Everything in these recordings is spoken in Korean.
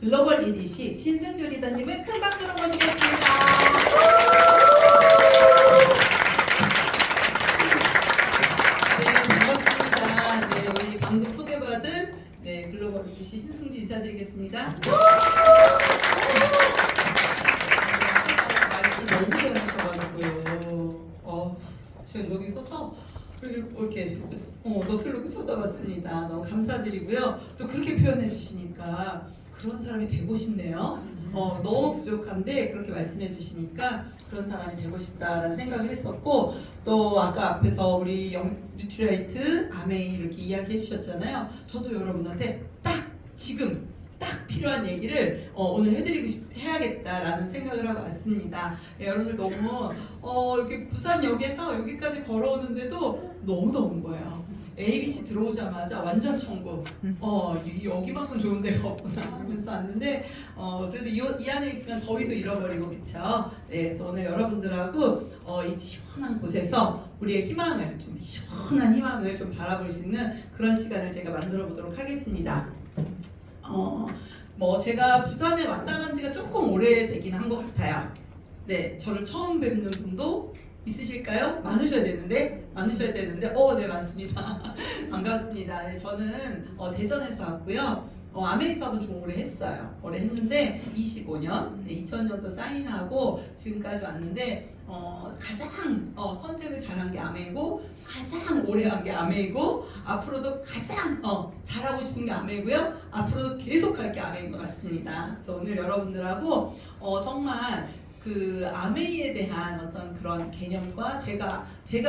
글로벌 EDC 신승주 리더님을 큰 박수로 모시겠습니다. 네, 반갑습니다. 네, 우리 방금 소개받은 글로벌 EDC 신승주 인사드리겠습니다. 말씀 너무 잘하셔가지고요. 제가 여기 서서 이렇게 너클로 쳐다봤습니다. 너무 감사드리고요. 또 그렇게 표현해 주시니까 그런 사람이 되고 싶네요. 너무 부족한데 그렇게 말씀해 주시니까 그런 사람이 되고 싶다라는 생각을 했었고, 또 아까 앞에서 우리 뉴트리라이트 아메이 이렇게 이야기해 주셨잖아요. 저도 여러분한테 딱 지금 딱 필요한 얘기를 오늘 해야겠다라는 생각을 하고 왔습니다. 여러분들 너무 이렇게 부산역에서 여기까지 걸어오는데도 너무 더운 거예요. ABC 들어오자마자 완전 천국. 여기만큼 좋은 데가 없구나 하면서 왔는데 그래도 이 안에 있으면 더위도 잃어버리고 그쵸? 네, 그래서 오늘 여러분들하고 이 시원한 곳에서 우리의 희망을 좀 시원한 희망을 좀 바라볼 수 있는 그런 시간을 제가 만들어 보도록 하겠습니다. 제가 부산에 왔다 간 지가 조금 오래되긴 한 것 같아요. 네, 저를 처음 뵙는 분도 있으실까요? 많으셔야 되는데, 네, 많습니다. 반갑습니다. 네, 저는 대전에서 왔고요. 아메리 사업은 좀 오래 했어요. 오래 했는데 25년, 2000년도 사인하고 지금까지 왔는데 가장 선택을 잘한 게 아메이고, 가장 오래 한 게 아메이고, 앞으로도 가장 잘하고 싶은 게 아메이고요. 앞으로도 계속 할 게 아메이인 것 같습니다. 그래서 오늘 여러분들하고 정말 그 아메이에 대한 어떤 그런 개념과 제가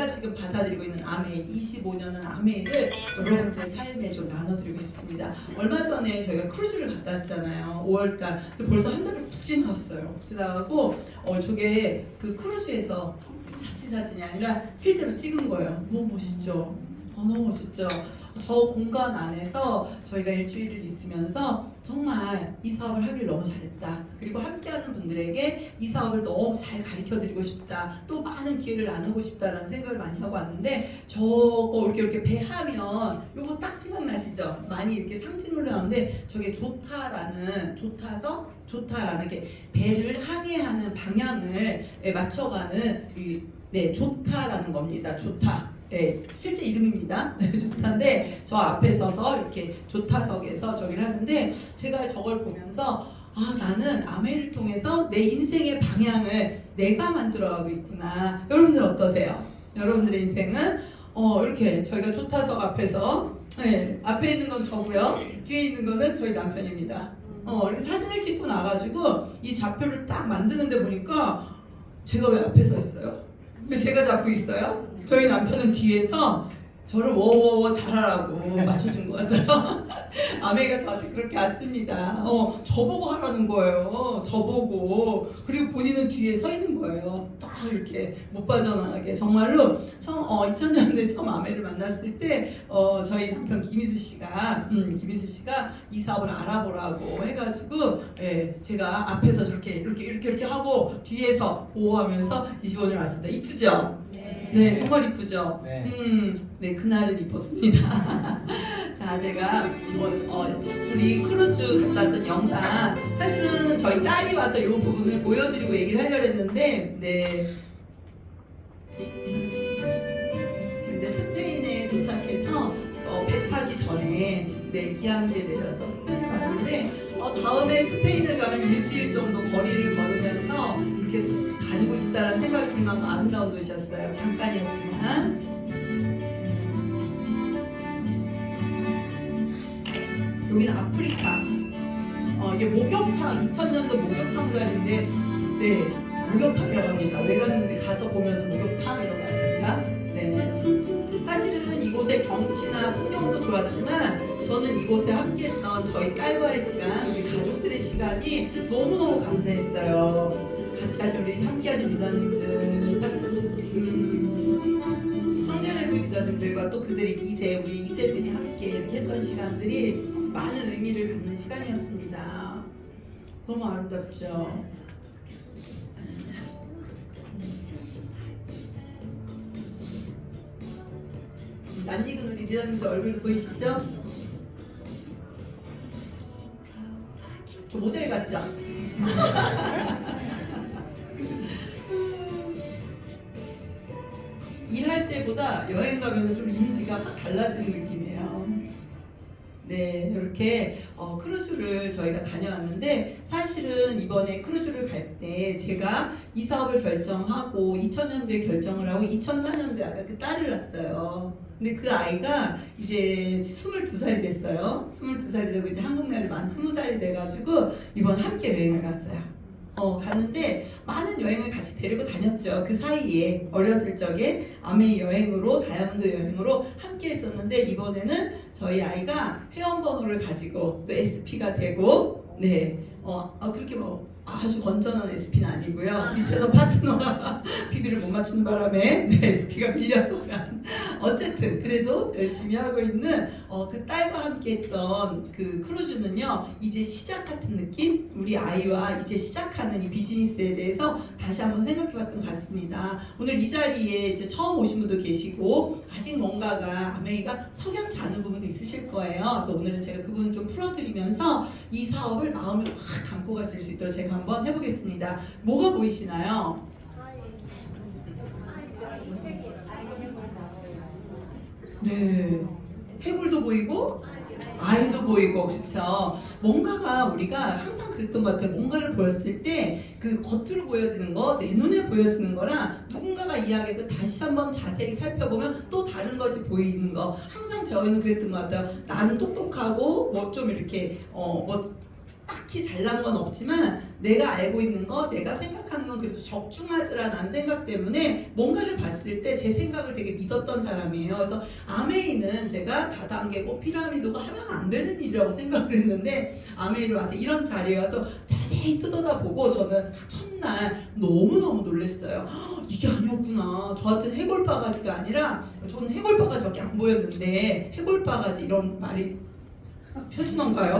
지금 받아들이고 있는 아메이, 25년은 아메이를 여러분들의 삶에 좀 나눠드리고 싶습니다. 얼마 전에 저희가 크루즈를 갔다 왔잖아요. 5월달. 근데 벌써 한 달을 푹 지나갔어요. 푹 지나가고 저게 그 크루즈에서 잡지 사진이 아니라 실제로 찍은 거예요. 너무 멋있죠? 너무 멋있죠? 저 공간 안에서 저희가 일주일을 있으면서 정말 이 사업을 하길 너무 잘했다. 그리고 함께하는 분들에게 이 사업을 너무 잘 가르쳐드리고 싶다. 또 많은 기회를 나누고 싶다라는 생각을 많이 하고 왔는데, 저거 이렇게 배하면 요거 딱 생각나시죠? 많이 이렇게 상징 올라오는데 저게 좋다라는 게 배를 항해하는 방향을 맞춰가는 좋다라는 겁니다. 좋다. 네, 실제 이름입니다. 네, 좋다인데 저 앞에 서서 이렇게 좋다석에서 저기를 하는데, 제가 저걸 보면서 나는 아메를 통해서 내 인생의 방향을 내가 만들어가고 있구나. 여러분들 어떠세요? 여러분들의 인생은 이렇게 저희가 좋다석 앞에서 앞에 있는 건 저고요. 뒤에 있는 거는 저희 남편입니다. 이렇게 사진을 찍고 나가지고 이 좌표를 딱 만드는데 보니까 제가 왜 앞에 서 있어요? 왜 제가 잡고 있어요? 저희 남편은 뒤에서 저를 워워워 잘하라고 맞춰준 것 같아요. 아메이가 저한테 그렇게 왔습니다. 저보고 하라는 거예요. 저보고. 그리고 본인은 뒤에 서 있는 거예요. 딱 이렇게 못 빠져나가게. 정말로 2000년대 처음 아메를 만났을 때 저희 남편 김희수 씨가 이 사업을 알아보라고 해가지고 제가 앞에서 이렇게 하고 뒤에서 보호하면서 25년 왔습니다. 이쁘죠? 네, 정말 이쁘죠? 네, 그날은 이뻤습니다. 자, 제가 우리 크루즈 갔다 왔던 영상, 사실은 저희 딸이 와서 이 부분을 보여드리고 얘기를 하려고 했는데, 네. 이제 스페인에 도착해서 배 타기 전에 기항제 내려서 스페인을 갔는데, 다음에 스페인을 가면 일주일 정도 거리를 걸으면서 이렇게 다니고 싶다라는 생각이 들 만큼 아름다운 도시였어요. 잠깐이었지만. 여기는 아프리카. 이게 목욕탕, 2000년도 목욕탕 자리인데, 네, 목욕탕이라고 합니다. 왜 갔는지 가서 보면서 목욕탕이라고 갔습니다. 네. 사실은 이곳의 경치나 풍경도 좋았지만, 저는 이곳에 함께했던 저희 딸과의 시간, 우리 가족들의 시간이 너무너무 감사했어요. 같이 하신 우리 함께하신 리더님들, 황제레브 리더님들과 또 그들의 우리 2세들이 함께 이렇게 했던 시간들이 많은 의미를 갖는 시간이었습니다. 너무 아름답죠? 낯익은 우리 리더님들 얼굴 보이시죠? 저 모델 같죠? 일할 때보다 여행 가면 좀 이미지가 확 달라지는 느낌이에요. 네, 이렇게 크루즈를 저희가 다녀왔는데 사실은 이번에 크루즈를 갈 때 제가 이 사업을 결정하고 2000년도에 결정을 하고 2004년도에 아까 그 딸을 낳았어요. 근데 그 아이가 이제 22살이 됐어요. 22살이 되고 이제 한국 나이로 만 20살이 돼가지고 이번 함께 여행을 갔어요. 갔는데 많은 여행을 같이 데리고 다녔죠. 그 사이에 어렸을 적에 아메이 여행으로 다이아몬드 여행으로 함께 했었는데 이번에는 저희 아이가 회원번호를 가지고 또 SP가 되고 네 그렇게 뭐 아주 건전한 SP는 아니고요. 밑에서 파트너가 비비를 못 맞추는 바람에 네, SP가 빌려서 간 어쨌든 그래도 열심히 하고 있는 그 딸과 함께 했던 그 크루즈는요 이제 시작 같은 느낌? 우리 아이와 이제 시작하는 이 비즈니스에 대해서 다시 한번 생각해봤던 것 같습니다. 오늘 이 자리에 이제 처음 오신 분도 계시고 아직 뭔가가 아메이가 석연치 않은 부분도 있으실 거예요. 그래서 오늘은 제가 그 부분 좀 풀어드리면서 이 사업을 마음에 확 담고 가실 수 있도록 제가 한번 해보겠습니다. 뭐가 보이시나요? 네, 해골도 보이고 아이도 보이고 그렇죠. 뭔가가 우리가 항상 그랬던 것 같아요. 뭔가를 보였을 때 그 겉으로 보여지는 거, 내 눈에 보여지는 거랑 누군가가 이야기해서 다시 한번 자세히 살펴보면 또 다른 것이 보이는 거. 항상 저희는 그랬던 것 같아요. 나름 똑똑하고 뭐 좀 이렇게 뭐 딱히 잘난 건 없지만 내가 알고 있는 거, 내가 생각하는 건 그래도 적중하더라라는 생각 때문에 뭔가를 봤을 때 제 생각을 되게 믿었던 사람이에요. 그래서 아메이는 제가 다단계고 피라미드가 하면 안 되는 일이라고 생각을 했는데 아메이를 와서 이런 자리에 와서 자세히 뜯어다보고 저는 첫날 너무너무 놀랐어요. 이게 아니었구나. 저한테는 해골바가지가 아니라 저는 해골바가지밖에 안 보였는데 해골바가지 이런 말이 표준어인가요?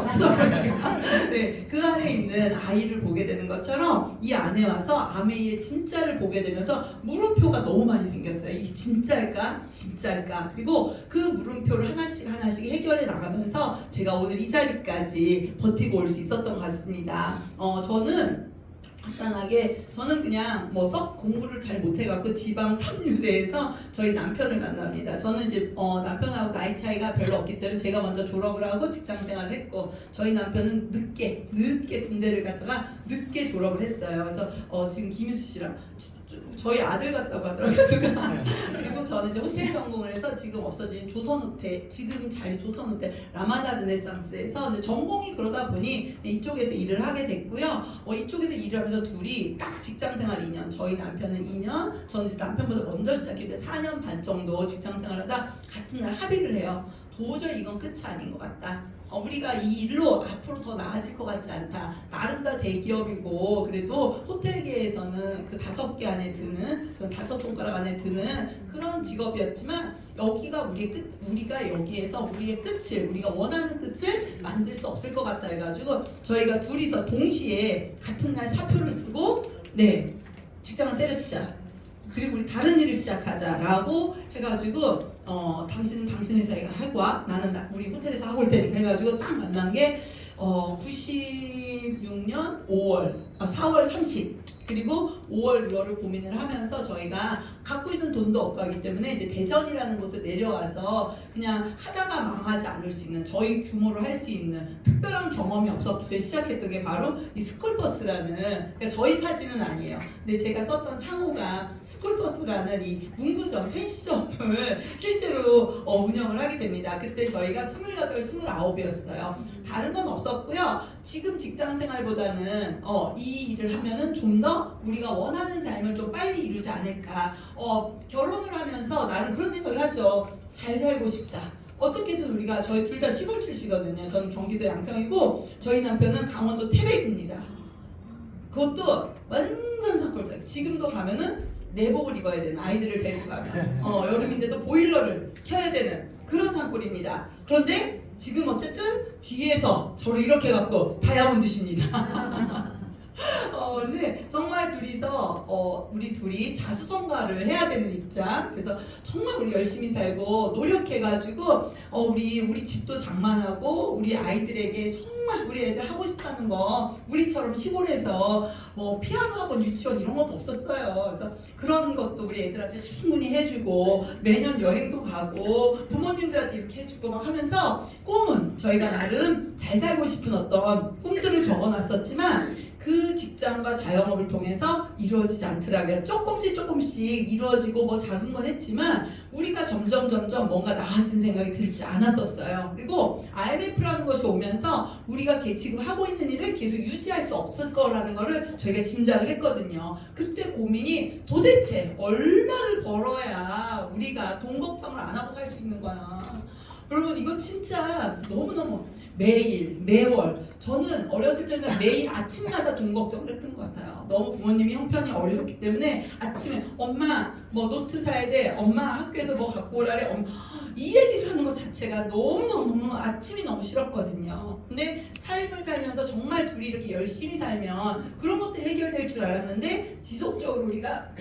네, 그 안에 있는 아이를 보게 되는 것처럼 이 안에 와서 아메이의 진짜를 보게 되면서 물음표가 너무 많이 생겼어요. 이게 진짜일까? 진짜일까? 그리고 그 물음표를 하나씩 하나씩 해결해 나가면서 제가 오늘 이 자리까지 버티고 올 수 있었던 것 같습니다. 저는 간단하게 저는 그냥 뭐 썩 공부를 잘 못해갖고 지방 3유대에서 저희 남편을 만납니다. 저는 이제 남편하고 나이 차이가 별로 없기 때문에 제가 먼저 졸업을 하고 직장 생활을 했고 저희 남편은 늦게 군대를 갔다가 늦게 졸업을 했어요. 그래서 지금 김희수 씨랑 저희 아들 같다고 하더라고요. 그리고 저는 이제 호텔 전공을 해서 지금 없어진 조선호텔, 지금 자리 조선호텔 라마다 르네상스에서 이제 전공이 그러다 보니 이쪽에서 일을 하게 됐고요. 이쪽에서 일을 하면서 둘이 딱 직장생활 2년, 저희 남편은 2년, 저는 이제 남편보다 먼저 시작했는데 4년 반 정도 직장생활하다 같은 날 합의를 해요. 도저히 이건 끝이 아닌 것 같다. 우리가 이 일로 앞으로 더 나아질 것 같지 않다. 나름 다 대기업이고 그래도 호텔계에서는 그 5개 안에 드는 그 5손가락 안에 드는 그런 직업이었지만 여기가 우리의 끝, 우리가 여기에서 우리의 끝을 우리가 원하는 끝을 만들 수 없을 것 같다 해가지고 저희가 둘이서 동시에 같은 날 사표를 쓰고 네 직장을 때려치자. 그리고 우리 다른 일을 시작하자라고 해가지고 당신은 당신 회사에 하고 와 나는 우리 호텔에서 하고 올 테니까 해가지고 딱 만난 게 96년 4월 30 그리고 5월 6월을 고민을 하면서 저희가 갖고 있는 돈도 없고 하기 때문에 이제 대전이라는 곳을 내려와서 그냥 하다가 망하지 않을 수 있는 저희 규모로 할 수 있는 특별한 경험이 없었기 때문에 시작했던 게 바로 이 스쿨버스라는 그러니까 저희 사진은 아니에요. 근데 제가 썼던 상호가 스쿨버스라는 이 문구점, 펜시점을 실제로 운영을 하게 됩니다. 그때 저희가 28, 29이었어요. 다른 건 없었고요. 지금 직장 생활보다는 이 일을 하면은 좀 더 우리가 원하는 삶을 좀 빨리 이루지 않을까. 결혼을 하면서 나는 그런 생각을 하죠. 잘 살고 싶다. 어떻게든 우리가 저희 둘 다 시골 출시거든요. 저는 경기도 양평이고 저희 남편은 강원도 태백입니다. 그것도 완전 산골짜기. 지금도 가면은 내복을 입어야 되는 아이들을 데리고 가면 여름인데도 보일러를 켜야 되는 그런 산골입니다. 그런데 지금 어쨌든 뒤에서 저를 이렇게 갖고 다이아몬드십니다. 근데 정말 둘이서 우리 둘이 자수성가를 해야 되는 입장. 그래서 정말 우리 열심히 살고 노력해가지고 우리 집도 장만하고 우리 아이들에게 정말 정말 우리 애들 하고 싶다는 거 우리처럼 시골에서 뭐 피아노 학원, 유치원 이런 것도 없었어요. 그래서 그런 것도 우리 애들한테 충분히 해주고 매년 여행도 가고 부모님들한테 이렇게 해주고 막 하면서 꿈은 저희가 나름 잘 살고 싶은 어떤 꿈들을 적어놨었지만 그 직장과 자영업을 통해서 이루어지지 않더라고요. 조금씩 이루어지고 뭐 작은 건 했지만 우리가 점점 뭔가 나아진 생각이 들지 않았었어요. 그리고 IMF라는 것이 오면서 우리가 지금 하고 있는 일을 계속 유지할 수 없을 거라는 거를 저희가 짐작을 했거든요. 그때 고민이 도대체 얼마를 벌어야 우리가 돈 걱정을 안 하고 살 수 있는 거야. 여러분 이거 진짜 너무너무 매일 매월 저는 어렸을 적에는 매일 아침마다 돈 걱정을 했던 것 같아요. 너무 부모님이 형편이 어려웠기 때문에 아침에 엄마 뭐 노트 사야 돼, 엄마 학교에서 뭐 갖고 오라래, 이 얘기를 하는 것 자체가 너무너무 아침이 너무 싫었거든요. 근데 삶을 살면서 정말 둘이 이렇게 열심히 살면 그런 것들이 해결될 줄 알았는데 지속적으로 우리가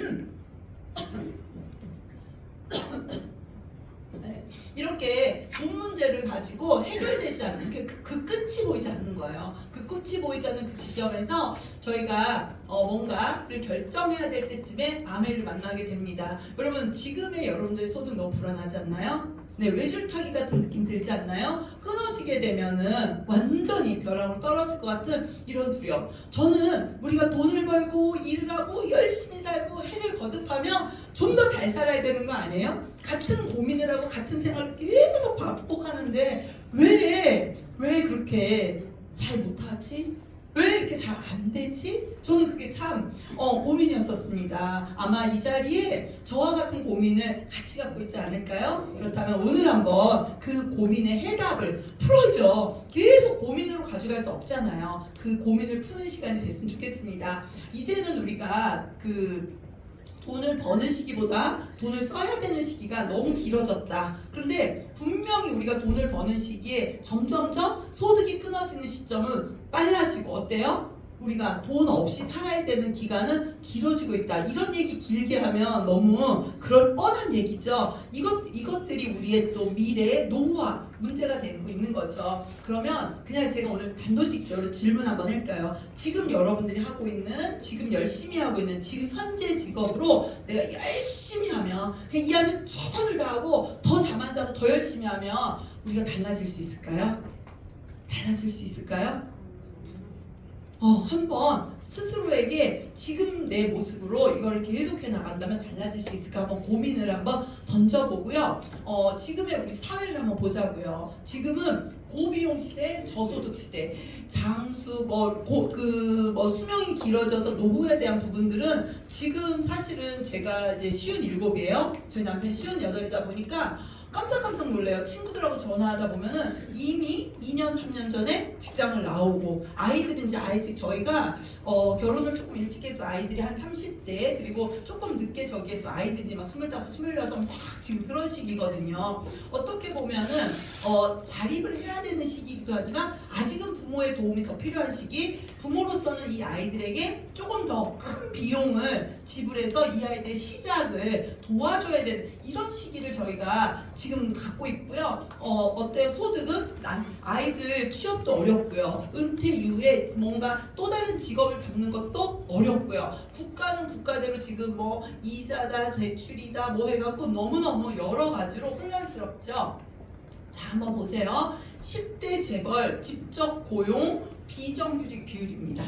이렇게 돈 문제를 가지고 해결되지 않는 그 끝이 보이지 않는 거예요. 그 끝이 보이지 않는 그 지점에서 저희가 뭔가를 결정해야 될 때쯤에 아메를 만나게 됩니다. 여러분 지금의 여러분들의 소득 너무 불안하지 않나요? 네, 외줄타기 같은 느낌 들지 않나요? 끊어지게 되면은 완전히 벼랑으로 떨어질 것 같은 이런 두려움. 저는 우리가 돈을 벌고 일을 하고 열심히 살고 해를 거듭하며 좀 더 잘 살아야 되는 거 아니에요? 같은 고민을 하고 같은 생활을 계속 반복하는데 왜 그렇게 잘 못하지? 왜 이렇게 잘 안 되지? 저는 그게 참 고민이었었습니다. 아마 이 자리에 저와 같은 고민을 같이 갖고 있지 않을까요? 그렇다면 오늘 한번 그 고민의 해답을 풀어줘. 계속 고민으로 가져갈 수 없잖아요. 그 고민을 푸는 시간이 됐으면 좋겠습니다. 이제는 우리가 돈을 버는 시기보다 돈을 써야 되는 시기가 너무 길어졌다. 그런데 분명히 우리가 돈을 버는 시기에 점점점 소득이 끊어지는 시점은 빨라지고 어때요? 우리가 돈 없이 살아야 되는 기간은 길어지고 있다. 이런 얘기 길게 하면 너무 그럴 뻔한 얘기죠. 이것들이 우리의 또 미래의 노후화 문제가 되고 있는 거죠. 그러면 그냥 제가 오늘 단도직입적으로 질문 한번 할까요? 지금 여러분들이 하고 있는, 지금 열심히 하고 있는 지금 현재 직업으로 내가 열심히 하면 이 안에 최선을 다하고 더 잠 안 자고 더 열심히 하면 우리가 달라질 수 있을까요? 달라질 수 있을까요? 한번 스스로에게 지금 내 모습으로 이걸 계속해 나간다면 달라질 수 있을까 한번 고민을 한번 던져보고요. 지금의 우리 사회를 한번 보자고요. 지금은 고비용 시대, 저소득 시대, 장수 수명이 길어져서 노후에 대한 부분들은 지금 사실은 제가 이제 57이에요. 저희 남편이 58이다 보니까 깜짝 놀래요. 친구들하고 전화하다 보면은 이미 2년, 3년 전에 직장을 나오고 아이들은 이제 저희가 결혼을 조금 일찍 해서 아이들이 한 30대 그리고 조금 늦게 저기해서 아이들이 막 25, 26 막 지금 그런 시기거든요. 어떻게 보면은 자립을 해야 되는 시기이기도 하지만 아직은 부모의 도움이 더 필요한 시기, 부모로서는 이 아이들에게 조금 더 큰 비용을 지불해서 이 아이들의 시작을 도와줘야 되는 이런 시기를 저희가 지금 갖고 있고요. 어때요? 소득은 아이들 취업도 어렵고요. 은퇴 이후에 뭔가 또 다른 직업을 잡는 것도 어렵고요. 국가는 국가대로 지금 뭐 이자다 대출이다 뭐 해갖고 너무너무 여러 가지로 혼란스럽죠. 자, 한번 보세요. 10대 재벌 직접 고용 비정규직 비율입니다.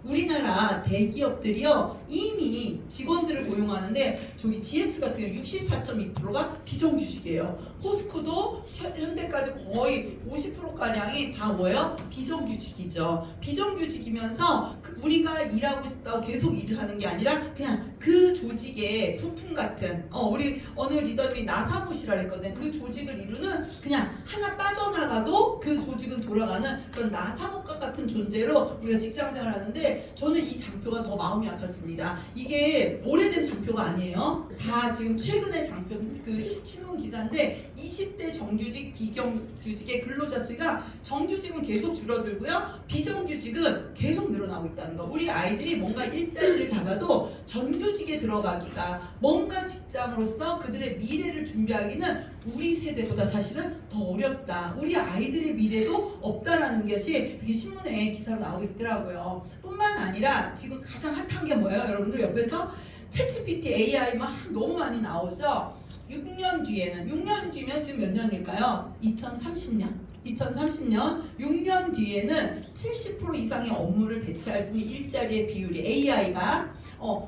우리나라 대기업들이요 이미 직원들을 고용하는데 저기 GS 같은 경우 64.2%가 비정규직이에요. 포스코도 현대까지 거의 50%가량이 다 뭐예요? 비정규직이죠. 비정규직이면서 우리가 일하고 싶다고 계속 일을 하는 게 아니라 그냥 그 조직의 부품 같은 우리 어느 리더님이 나사못이라 했거든. 그 조직을 이루는 그냥 하나 빠져나가도 그 조직은 돌아가는 그런 나사못과 같은 존재로 우리가 직장생활을 하는데 저는 이 장표가 더 마음이 아팠습니다. 이게 오래된 장표가 아니에요. 다 지금 최근의 장표, 그 신문 기사인데 20대 정규직, 비정규직의 근로자 수가 정규직은 계속 줄어들고요. 비정규직은 계속 늘어나고 있다는 거. 우리 아이들이 뭔가 일자리를 잡아도 정규직에 들어가기가 뭔가 직장으로서 그들의 미래를 준비하기는 우리 세대보다 사실은 더 어렵다. 우리 아이들의 미래도 없다라는 것이 이렇게 신문에 기사로 나오고 있더라고요. 뿐만 아니라 지금 가장 핫한 게 뭐예요? 여러분들 옆에서 챗GPT AI 막 너무 많이 나오죠. 6년 뒤면 지금 몇 년일까요? 2030년 6년 뒤에는 70% 이상의 업무를 대체할 수 있는 일자리의 비율이 AI가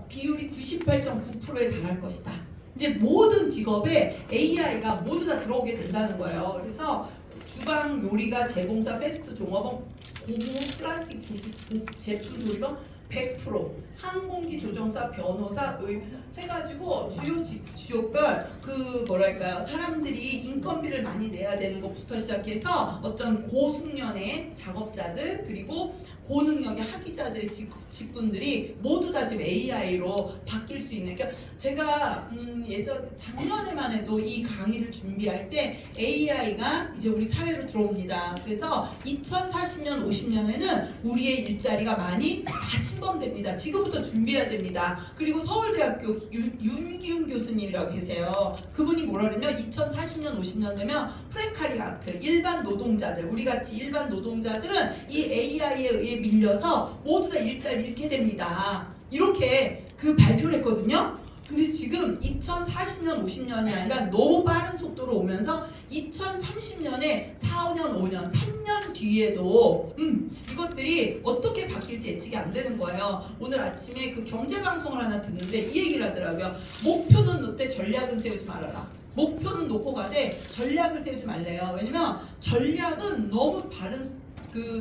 비율이 98.9%에 달할 것이다. 이제 모든 직업에 AI가 모두 다 들어오게 된다는 거예요. 그래서 주방, 요리가, 재봉사, 패스트 종업원, 고무, 플라스틱 제품 조리범 100%, 항공기 조종사, 변호사, 해가지고 주요 지역별 사람들이 인건비를 많이 내야 되는 것부터 시작해서 어떤 고숙련의 작업자들 그리고 고능력의 학위자들의 직군들이 모두 다 지금 AI로 바뀔 수 있는. 그러니까 제가 작년에만 해도 이 강의를 준비할 때 AI가 이제 우리 사회로 들어옵니다. 그래서 2040년, 50년에는 우리의 일자리가 많이 다 침범됩니다. 지금부터 준비해야 됩니다. 그리고 서울대학교 윤기훈 교수님이라고 계세요. 그분이 뭐라 그러냐면 2040년, 50년 되면 프레카리아트, 일반 노동자들, 우리 같이 일반 노동자들은 이 AI에 의해 밀려서 모두 다 일자리를 잃게 됩니다. 이렇게 발표를 했거든요. 근데 지금 2040년, 50년이 아니라 너무 빠른 속도로 오면서 2030년에 4, 5년, 5년, 3년 뒤에도 이것들이 어떻게 바뀔지 예측이 안 되는 거예요. 오늘 아침에 그 경제방송을 하나 듣는데 이 얘기를 하더라고요. 목표는 놓되 전략은 세우지 말아라. 목표는 놓고 가되 전략을 세우지 말래요. 왜냐면 전략은 너무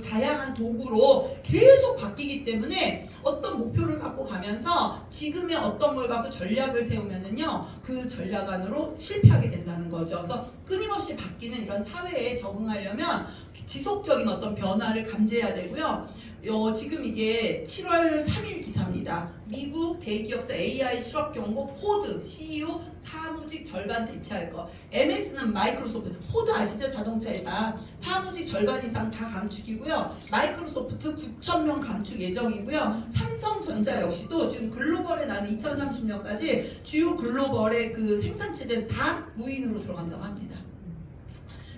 다양한 도구로 계속 바뀌기 때문에 어떤 목표를 갖고 가면서 지금의 어떤 걸 갖고 전략을 세우면은요 그 전략 안으로 실패하게 된다는 거죠. 그래서 끊임없이 바뀌는 이런 사회에 적응하려면 지속적인 어떤 변화를 감지해야 되고요. 지금 이게 7월 3일 기사입니다. 미국 대기업서 AI 실업 경고 포드 CEO 사무직 절반 대체할 거. MS는 마이크로소프트. 포드 아시죠? 자동차 회사. 사무직 절반 이상 다 감축이고요. 마이크로소프트 9,000명 감축 예정이고요. 삼성전자 역시도 지금 글로벌에 나는 2030년까지 주요 글로벌의 그 생산체제는 다 무인으로 들어간다고 합니다.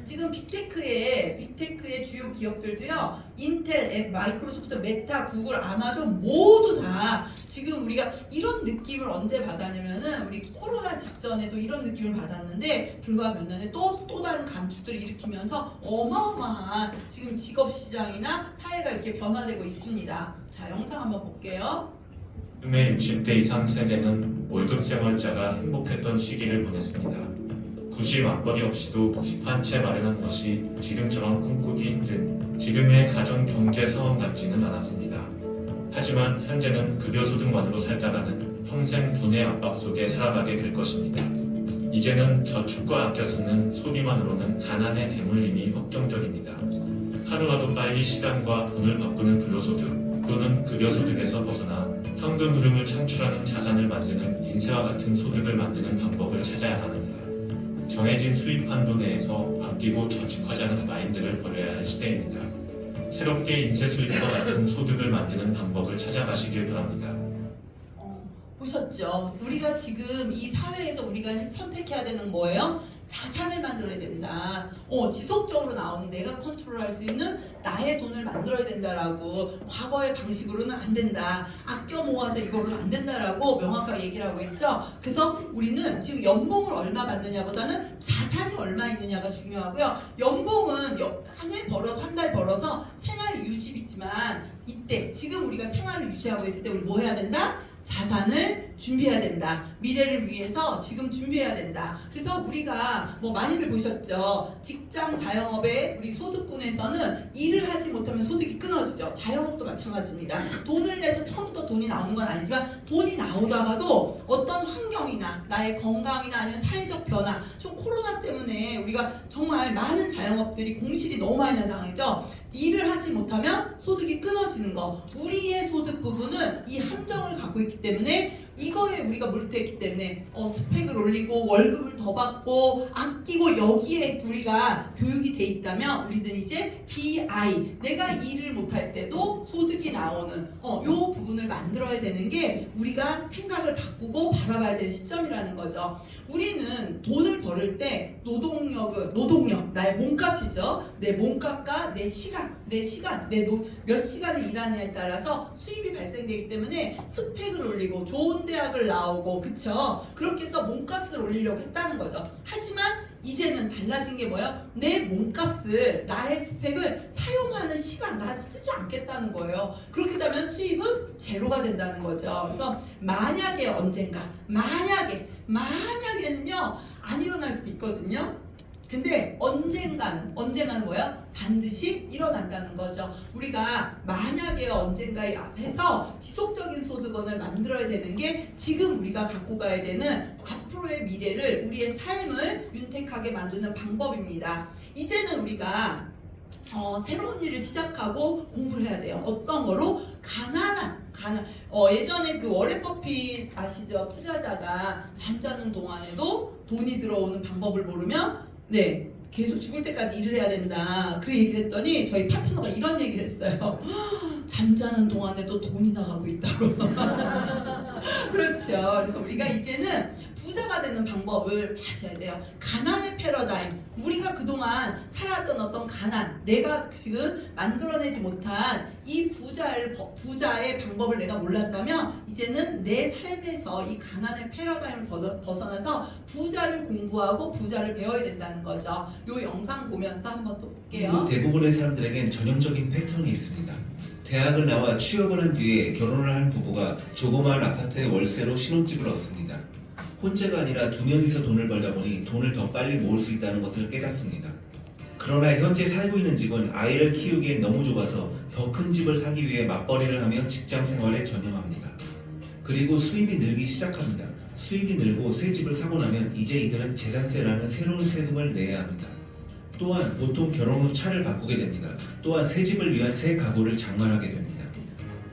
지금 빅테크의 주요 기업들도요, 인텔, 앱, 마이크로소프트, 메타, 구글, 아마존 모두 다 지금 우리가 이런 느낌을 언제 받았냐면은 우리 코로나 직전에도 이런 느낌을 받았는데 불과 몇 년에 또 다른 감축들을 일으키면서 어마어마한 지금 직업 시장이나 사회가 이렇게 변화되고 있습니다. 자, 영상 한번 볼게요. 요즘의 60대 이상 세대는 월급 생활자가 행복했던 시기를 보냈습니다. 굳이 맞벌이 없이도 집 한 채 마련한 것이 지금처럼 꿈꾸기 힘든 지금의 가정 경제 상황 같지는 않았습니다. 하지만 현재는 급여 소득만으로 살다가는 평생 돈의 압박 속에 살아가게 될 것입니다. 이제는 저축과 아껴 쓰는 소비만으로는 가난에 대물림이 확정적입니다. 하루라도 빨리 시간과 돈을 바꾸는 불로소득 또는 급여소득에서 벗어나 현금 흐름을 창출하는 자산을 만드는 인쇄와 같은 소득을 만드는 방법을 찾아야 합니다. 정해진 수입 한도 내에서 아끼고 저축하자는 마인드를 버려야 할 시대입니다. 새롭게 인쇄 수입과 같은 소득을 만드는 방법을 찾아가시길 바랍니다. 보셨죠? 우리가 지금 이 사회에서 우리가 선택해야 되는 뭐예요? 자산을 만들어야 된다. 지속적으로 나오는 내가 컨트롤할 수 있는 나의 돈을 만들어야 된다라고. 과거의 방식으로는 안 된다. 아껴 모아서 이거로는 안 된다라고 명확하게 얘기를 하고 있죠. 그래서 우리는 지금 연봉을 얼마 받느냐보다는 자산이 얼마 있느냐가 중요하고요. 연봉은 한 달 벌어서 생활 유지비지만 이때 지금 우리가 생활을 유지하고 있을 때 우리 뭐 해야 된다? 자산을 준비해야 된다. 미래를 위해서 지금 준비해야 된다. 그래서 우리가 많이들 보셨죠. 직장 자영업의 우리 소득군에서는 일을 하지 못하면 소득이 끊어지죠. 자영업도 마찬가지입니다. 돈을 내서 처음부터 돈이 나오는 건 아니지만 돈이 나오다가도 어떤 환경이나 나의 건강이나 아니면 사회적 변화, 좀 코로나 때문에 우리가 정말 많은 자영업들이 공실이 너무 많이 난 상황이죠. 일을 하지 못하면 소득이 끊어지는 거. 우리의 소득 부분은 이 함정을 갖고 있기 때문에 이거에 우리가 몰두했기 때문에 스펙을 올리고 월급을 더 받고 아끼고 여기에 우리가 교육이 돼 있다면 우리는 이제 BI 내가 일을 못할 때도 소득이 나오는 요 부분을 만들어야 되는 게 우리가 생각을 바꾸고 바라봐야 되는 시점이라는 거죠. 우리는 돈을 벌을 때 노동력, 나의 몸값이죠. 내 몸값과 내 시간, 몇 시간을 일하느냐에 따라서 수입이 발생되기 때문에 스펙을 올리고 좋은 대학을 나오고, 그쵸? 그렇게 해서 몸값을 올리려고 했다는 거죠. 하지만 이제는 달라진 게 뭐예요? 내 몸값을, 나의 스펙을 사용하는 시간, 나 쓰지 않겠다는 거예요. 그렇게 되면 수입은 제로가 된다는 거죠. 그래서 만약에 언젠가, 만약에는요, 안 일어날 수도 있거든요. 근데 언젠가는 뭐야? 반드시 일어난다는 거죠. 우리가 만약에 언젠가의 앞에서 지속적인 소득원을 만들어야 되는 게 지금 우리가 갖고 가야 되는 앞으로의 미래를, 우리의 삶을 윤택하게 만드는 방법입니다. 이제는 우리가 새로운 일을 시작하고 공부를 해야 돼요. 어떤 거로? 예전에 그 워렌 버핏 아시죠? 투자자가 잠자는 동안에도 돈이 들어오는 방법을 모르면 계속 죽을 때까지 일을 해야 된다. 그 얘기를 했더니 저희 파트너가 이런 얘기를 했어요. 잠자는 동안에도 돈이 나가고 있다고. 그렇죠. 그래서 우리가 이제는 부자가 되는 방법을 하셔야 돼요. 가난의 패러다임. 우리가 그동안 살아왔던 어떤 가난, 내가 지금 만들어내지 못한 이 부자의 방법을 내가 몰랐다면 이제는 내 삶에서 이 가난의 패러다임을 벗어나서 부자를 공부하고 부자를 배워야 된다는 거죠. 이 영상 보면서 한번 또 볼게요. 대부분의 사람들에겐 전형적인 패턴이 있습니다. 대학을 나와 취업을 한 뒤에 결혼을 한 부부가 조그마한 아파트의 월세로 신혼집을 얻습니다. 혼자가 아니라 두 명이서 돈을 벌다 보니 돈을 더 빨리 모을 수 있다는 것을 깨닫습니다. 그러나 현재 살고 있는 집은 아이를 키우기엔 너무 좁아서 더 큰 집을 사기 위해 맞벌이를 하며 직장 생활에 전념합니다. 그리고 수입이 늘기 시작합니다. 수입이 늘고 새 집을 사고 나면 이제 이들은 재산세라는 새로운 세금을 내야 합니다. 또한 보통 결혼 후 차를 바꾸게 됩니다. 또한 새 집을 위한 새 가구를 장만하게 됩니다.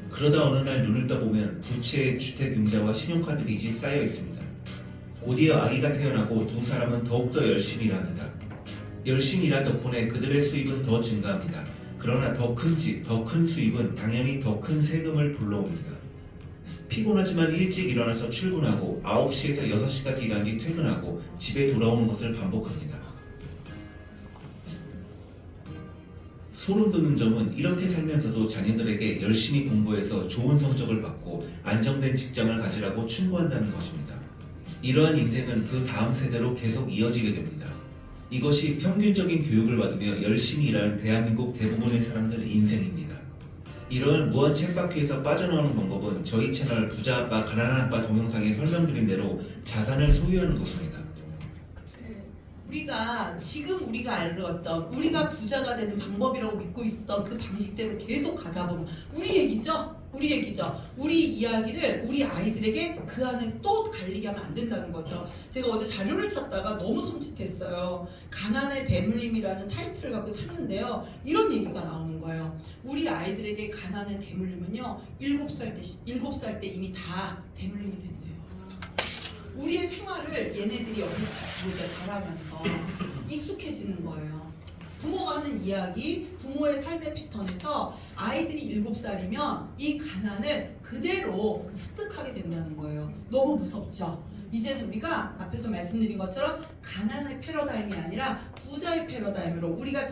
그러다 어느 날 눈을 떠보면 부채, 주택임자와 신용카드 빚이 쌓여 있습니다. 곧이어 아기가 태어나고 두 사람은 더욱더 열심히 일합니다. 열심히 일한 덕분에 그들의 수입은 더 증가합니다. 그러나 더 큰 집, 더 큰 수입은 당연히 더 큰 세금을 불러옵니다. 피곤하지만 일찍 일어나서 출근하고 9시에서 6시까지 일한 뒤 퇴근하고 집에 돌아오는 것을 반복합니다. 소름 돋는 점은 이렇게 살면서도 자녀들에게 열심히 공부해서 좋은 성적을 받고 안정된 직장을 가지라고 충고한다는 것입니다. 이러한 인생은 그 다음 세대로 계속 이어지게 됩니다. 이것이 평균적인 교육을 받으며 열심히 일하는 대한민국 대부분의 사람들의 인생입니다. 이러한 무한 쳇바퀴에서 빠져나오는 방법은 저희 채널 부자아빠 가난한 아빠 동영상에 설명드린 대로 자산을 소유하는 것입니다. 우리가 알았던, 우리가 부자가 되는 방법이라고 믿고 있었던 그 방식대로 계속 가다 보면 우리 얘기죠. 우리 이야기를 우리 아이들에게 그 안에 또 갈리게 하면 안 된다는 거죠. 제가 어제 자료를 찾다가 너무 손짓했어요. 가난의 대물림이라는 타이틀을 갖고 찾는데요. 이런 얘기가 나오는 거예요. 우리 아이들에게 가난의 대물림은요, 7살 때 이미 다 대물림이 된대요. 우리의 생활을 얘네들이 여기서 같이 잘하면서 익숙해지는 거예요. 부모가 하는 이야기, 부모의 삶의 패턴에서 아이들이 7살이면 이 가난을 그대로 습득하게 된다는 거예요. 너무 무섭죠? 이제는 우리가 앞에서 말씀드린 것처럼 가난의 패러다임이 아니라 부자의 패러다임으로 우리가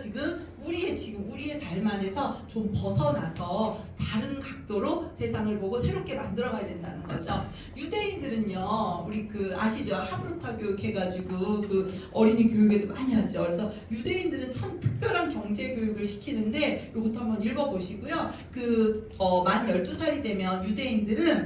우리의 삶 안에서 좀 벗어나서 다른 각도로 세상을 보고 새롭게 만들어가야 된다는 거죠. 유대인들은요, 우리 아시죠? 하브루타 교육 해가지고 어린이 교육에도 많이 하죠. 그래서 유대인들은 참 특별한 경제 교육을 시키는데 이것도 한번 읽어보시고요. 만 12살이 되면 유대인들은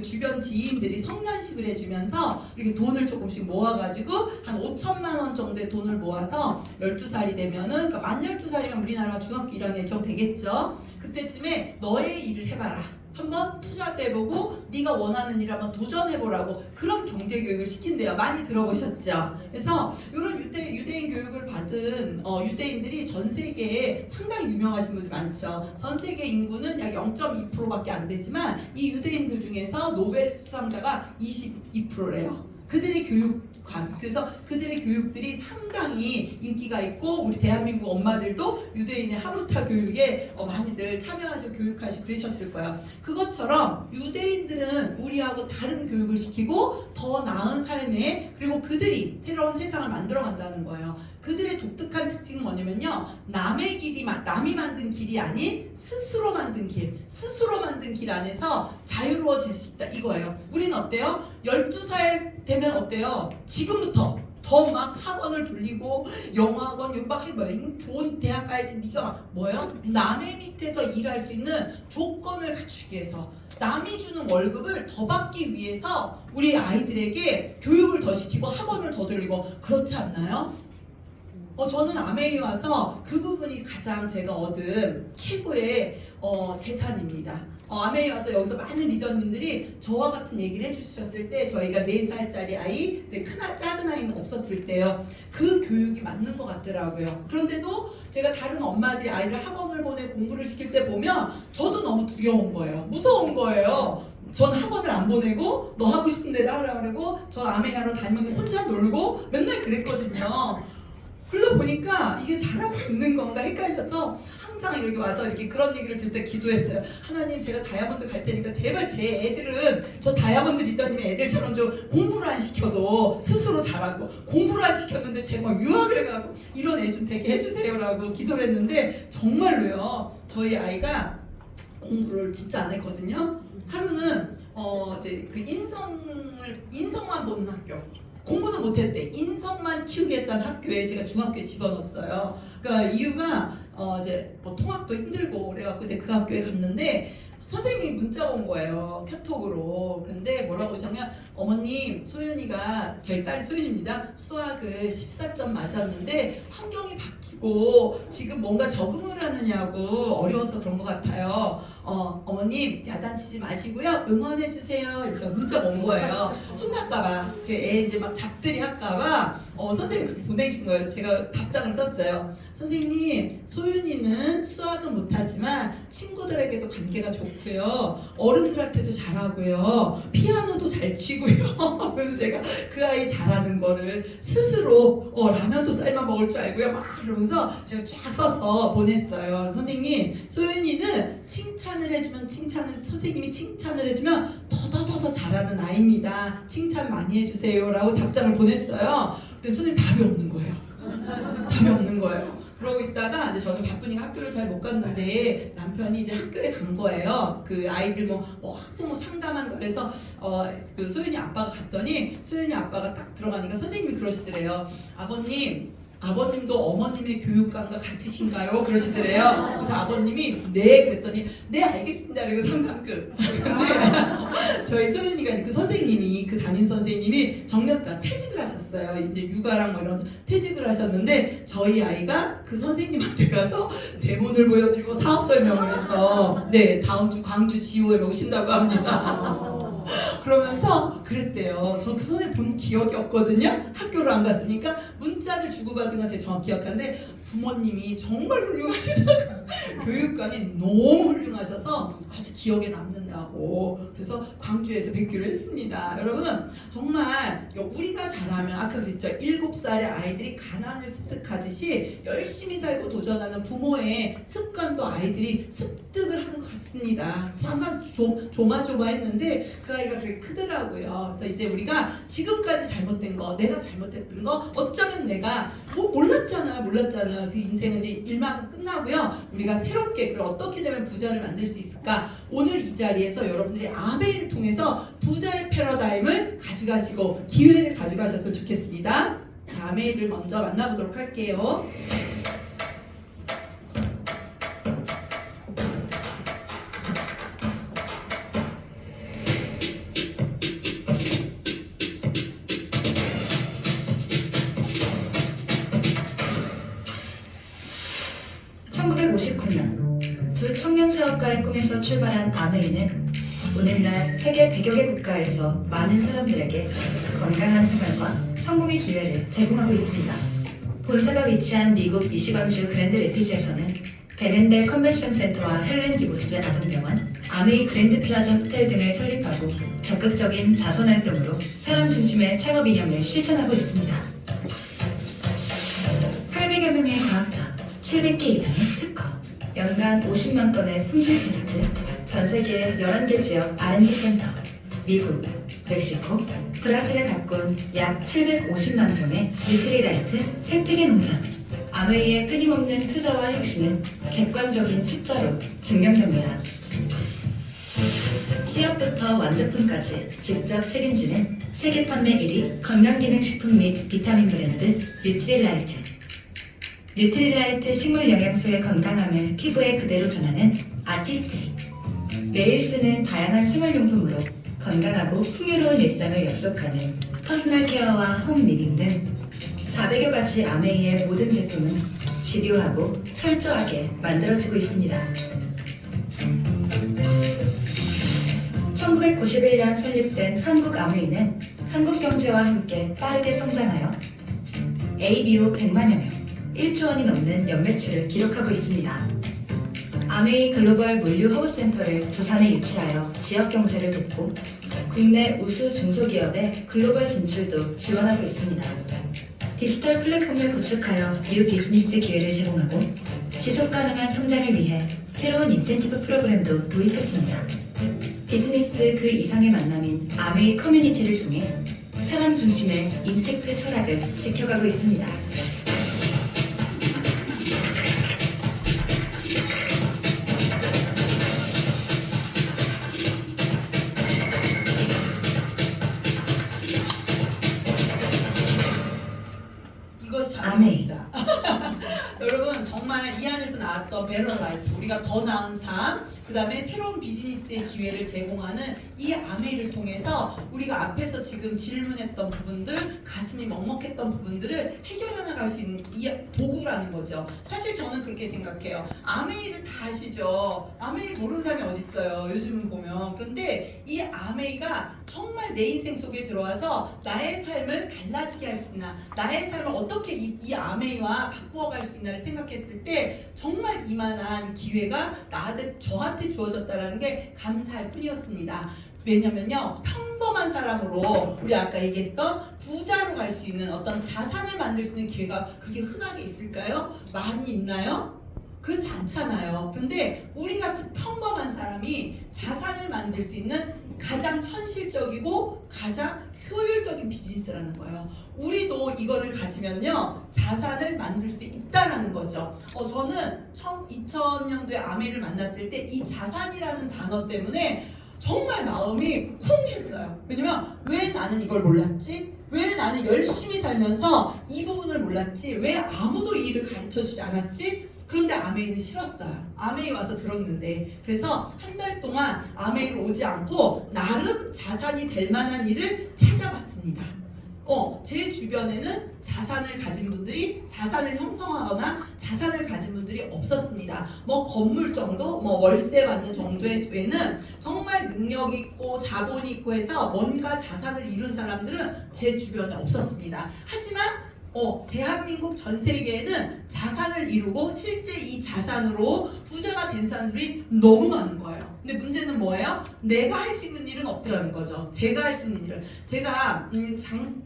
주변 지인들이 성년식을 해주면서 이렇게 돈을 조금씩 모아가지고 한 5천만 원 정도의 돈을 모아서 12살이 되면은, 만 12살이면 우리나라 중학교 1학년 정 되겠죠. 그때쯤에 너의 일을 해봐라. 한번 투자도 해보고 네가 원하는 일 한번 도전해보라고 그런 경제교육을 시킨대요. 많이 들어보셨죠? 그래서 이런 유대인 교육을 받은 유대인들이 전 세계에 상당히 유명하신 분들이 많죠. 전 세계 인구는 약 0.2%밖에 안 되지만 이 유대인들 중에서 노벨 수상자가 22%래요. 그들의 교육관, 그래서 그들의 교육들이 상당히 인기가 있고 우리 대한민국 엄마들도 유대인의 하루타 교육에 많이들 참여하시고 교육하시고 그러셨을 거예요. 그것처럼 유대인들은 우리하고 다른 교육을 시키고 더 나은 삶에, 그리고 그들이 새로운 세상을 만들어 간다는 거예요. 그들의 독특한 특징은 뭐냐면요, 남이 만든 길이 아닌 스스로 만든 길 안에서 자유로워질 수 있다 이거예요. 우리는 어때요? 12살 되면 어때요? 지금부터 더 막 학원을 돌리고 영어학원 막 좋은 대학 가야지, 네가 막 뭐예요? 남의 밑에서 일할 수 있는 조건을 갖추기 위해서, 남이 주는 월급을 더 받기 위해서 우리 아이들에게 교육을 더 시키고 학원을 더 돌리고, 그렇지 않나요? 저는 아메이에 와서 그 부분이 가장 제가 얻은 최고의 재산입니다. 아메이에 와서 여기서 많은 리더님들이 저와 같은 얘기를 해주셨을 때, 저희가 4살짜리 아이, 작은 아이는 없었을 때요, 그 교육이 맞는 것 같더라고요. 그런데도 제가 다른 엄마들이 아이를 학원을 보내 공부를 시킬 때 보면 저도 너무 두려운 거예요. 무서운 거예요. 전 학원을 안 보내고 너 하고 싶은 대로 하라고 그러고, 저 아메이하러 다니면서 혼자 놀고 맨날 그랬거든요. 그러다 보니까 이게 잘하고 있는 건가 헷갈려서 항상 이렇게 와서 이렇게 그런 얘기를 들을 때 기도했어요. 하나님, 제가 다이아몬드 갈 테니까 제발 제 애들은 저 다이아몬드 리더님의 애들처럼 좀 공부를 안 시켜도 스스로 잘하고, 공부를 안 시켰는데 제가 유학을 가고 이런 애 좀 되게 해주세요라고 기도를 했는데, 정말로요, 저희 아이가 공부를 진짜 안 했거든요. 하루는 이제 그 인성만 보는 학교, 공부는 못했대. 인성만 키우겠다는 학교에 제가 중학교에 집어넣었어요. 그러니까 이유가 이제 뭐 통학도 힘들고 그래갖고 이제 그 학교에 갔는데 선생님이 문자가 온 거예요, 카톡으로. 그런데 뭐라고 하냐면, 어머님, 소윤이가, 저희 딸이 소윤입니다, 수학을 14점 맞았는데 환경이 바뀌고 지금 뭔가 적응을 하느냐고 어려워서 그런 것 같아요. 어머님 야단치지 마시고요, 응원해주세요. 이렇게 문자가 온 거예요. 혼날까봐, 제 애 이제 막 잡들이 할까봐 선생님이 그렇게 보내신 거예요. 제가 답장을 썼어요. 선생님, 소윤이는 수학은 못하지만 친구들에게도 관계가 좋고요, 어른들한테도 잘하고요, 피아노도 잘 치고요. 그래서 제가 그 아이 잘하는 거를 스스로 라면도 삶아 먹을 줄 알고요, 막 이러면서 제가 쫙 써서 보냈어요. 선생님, 소윤이는 칭찬을 해주면 선생님이 칭찬을 해주면 더 잘하는 아이입니다. 칭찬 많이 해주세요 라고 답장을 보냈어요. 근데 선생님 답이 없는 거예요. 답이 없는 거예요. 그러고 있다가 이제 저는 바쁘니까 학교를 잘 못 갔는데 남편이 이제 학교에 간 거예요. 그 아이들 뭐 학부모 상담한 거래서 그 소윤이 아빠가 갔더니, 소윤이 아빠가 딱 들어가니까 선생님이 그러시더래요. 아버님도 어머님의 교육관과 같으신가요? 그러시더래요. 그래서 아버님이 네 그랬더니 네 알겠습니다. 그리고 상담 끝. 근데 저희 소윤이가 그 선생님이, 그 담임 선생님이 정년과 퇴직을 하셨어요. 이제 육아랑 뭐 이런 퇴직을 하셨는데, 저희 아이가 그 선생님한테 가서 대본을 보여드리고 사업 설명을 해서 네 다음 주 광주 지호에 오신다고 합니다. 그러면서 그랬대요. 저 그 선생님 본 기억이 없거든요. 학교를 안 갔으니까. 문자를 주고받은 건 제가 정확히 기억하는데, 부모님이 정말 훌륭하시다고, 교육관이 너무 훌륭하셔서 아주 기억에 남는다고, 그래서 광주에서 뵙기로 했습니다. 여러분, 정말 우리가 잘하면, 아까 그랬죠, 7살의 아이들이 가난을 습득하듯이 열심히 살고 도전하는 부모의 습관도 아이들이 습득을 하는 것 같습니다. 항상 조마조마했는데 그 아이가 그렇게 크더라고요. 그래서 이제 우리가 지금까지 잘못된 거, 내가 잘못했던 거, 어쩌면 내가 몰랐잖아요. 그 인생은 이제 일만 끝나고요. 우리가 새롭게 그걸 어떻게 되면 부자를 만들 수 있을까? 오늘 이 자리에서 여러분들이 아메이를 통해서 부자의 패러다임을 가져가시고 기회를 가져가셨으면 좋겠습니다. 자, 아메이를 먼저 만나보도록 할게요. 두 청년 사업가의 꿈에서 출발한 아메이는 오늘날 세계 100여 개 국가에서 많은 사람들에게 건강한 생활과 성공의 기회를 제공하고 있습니다. 본사가 위치한 미국 미시건주 그랜드 레피지에서는 베넨델 컨벤션 센터와 헬렌 기보스 아동병원, 아메이 그랜드 플라자 호텔 등을 설립하고 적극적인 자선활동으로 사람 중심의 창업 이념을 실천하고 있습니다. 800여 명의 과학자, 700개 이상의 특허, 연간 50만 건의 품질 테스트, 전 세계 11개 지역 R&D 센터, 미국, 멕시코, 브라질에 가꾼 약 750만 평의 뉴트리라이트 생태계 농장. 아메이의 끊임없는 투자와 혁신은 객관적인 숫자로 증명됩니다. 시업부터 완제품까지 직접 책임지는 세계 판매 1위 건강기능식품 및 비타민 브랜드 뉴트리라이트. 뉴트리라이트 식물 영양소의 건강함을 피부에 그대로 전하는 아티스트리. 매일 쓰는 다양한 생활용품으로 건강하고 풍요로운 일상을 약속하는 퍼스널 케어와 홈 리빙 등 400여 가지 아메이의 모든 제품은 집요하고 철저하게 만들어지고 있습니다. 1991년 설립된 한국 아메이는 한국 경제와 함께 빠르게 성장하여 ABO 100만여 명, 1조 원이 넘는 연매출을 기록하고 있습니다. 아메이 글로벌 물류 허브센터를 부산에 유치하여 지역 경제를 돕고 국내 우수 중소기업의 글로벌 진출도 지원하고 있습니다. 디지털 플랫폼을 구축하여 뉴 비즈니스 기회를 제공하고 지속 가능한 성장을 위해 새로운 인센티브 프로그램도 도입했습니다. 비즈니스 그 이상의 만남인 아메이 커뮤니티를 통해 사람 중심의 인텍트 철학을 지켜가고 있습니다. 이것이 아메이. 아메이다. 여러분 정말 이 안에서 나왔던 베러 라이프, 우리가 더 나은 삶, 그 다음에 새로운 비즈니스의 기회를 제공하는 이 아메이를 통해서 우리가 앞에서 지금 질문했던 부분들, 가슴이 먹먹했던 부분들을 해결해 나갈 수 있는 이 도구라는 거죠. 사실 저는 그렇게 생각해요. 아메이를 다 아시죠? 아메이를 모르는 사람이 어딨어요, 요즘은 보면. 그런데 이 아메이가 정말 내 인생 속에 들어와서 나의 삶을 달라지게 할 수 있나, 나의 삶을 어떻게 이 아메이와 바꾸어 갈 수 있나를 생각했을 때 정말 이만한 기회가 저한테 주어졌다는 게 감사할 뿐이었습니다. 왜냐면요, 평범한 사람으로 우리 아까 얘기했던 부자로 갈 수 있는 어떤 자산을 만들 수 있는 기회가 그게 흔하게 있을까요? 많이 있나요? 그렇지 않잖아요. 그런데 우리 같이 평범한 사람이 자산을 만들 수 있는 가장 현실적이고 가장 효율적인 비즈니스라는 거예요. 우리도 이거를 가지면요, 자산을 만들 수 있다라는 거죠. 저는 2000년도에 아메이를 만났을 때 이 자산이라는 단어 때문에 정말 마음이 쿵 했어요. 왜냐면 왜 나는 이걸 몰랐지? 왜 나는 열심히 살면서 이 부분을 몰랐지? 왜 아무도 이 일을 가르쳐주지 않았지? 그런데 아메이는 싫었어요. 아메이 와서 들었는데. 그래서 한 달 동안 아메이로 오지 않고 나름 자산이 될 만한 일을 찾아봤습니다. 제 주변에는 자산을 가진 분들이, 자산을 형성하거나 자산을 가진 분들이 없었습니다. 건물 정도, 월세 받는 정도의 외에는 정말 능력 있고 자본이 있고 해서 뭔가 자산을 이룬 사람들은 제 주변에 없었습니다. 하지만 대한민국 전 세계에는 자산을 이루고 실제 이 자산으로 부자가 된 사람들이 너무 많은 거예요. 근데 문제는 뭐예요? 내가 할 수 있는 일은 없더라는 거죠. 제가 할 수 있는 일을. 제가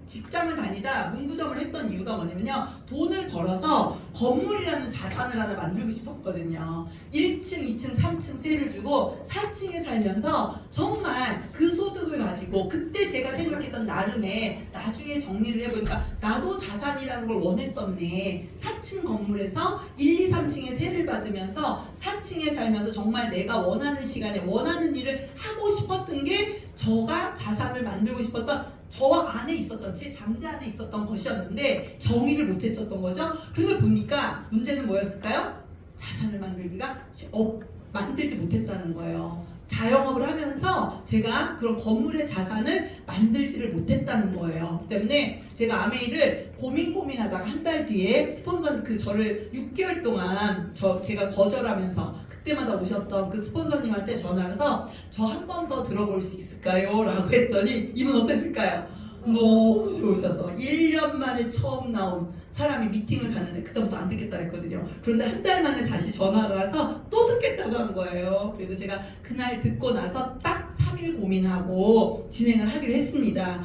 직장을 다니다 문구점을 했던 이유가 뭐냐면요, 돈을 벌어서 건물이라는 자산을 하나 만들고 싶었거든요. 1층, 2층, 3층 세를 주고 4층에 살면서 정말 그 소득을 가지고, 그때 제가 생각했던 나름의 나중에 정리를 해보니까 나도 자산이라는 걸 원했었네. 4층 건물에서 1, 2, 3층에 세를 받으면서 4층에 살면서 정말 내가 원하는 시간에 원하는 일을 하고 싶었던 게, 저가 자산을 만들고 싶었던 저 안에 있었던, 제 잠재 안에 있었던 것이었는데 정의를 못했었던 거죠. 그런데 보니까 문제는 뭐였을까요? 자산을 만들지 못했다는 거예요. 자영업을 하면서 제가 그런 건물의 자산을 만들지를 못했다는 거예요. 때문에 제가 아메이를 고민하다가 한 달 뒤에 스폰서, 저를 6개월 동안 제가 거절하면서 그때마다 오셨던 그 스폰서님한테 전화를 해서 저 한 번 더 들어볼 수 있을까요? 라고 했더니 이분 어땠을까요? 너무 좋으셔서 1년 만에 처음 나온 사람이 미팅을 갔는데 그다음부터 안 듣겠다 그랬거든요. 그런데 한 달 만에 다시 전화가 와서 또 듣겠다고 한 거예요. 그리고 제가 그날 듣고 나서 딱 3일 고민하고 진행을 하기로 했습니다.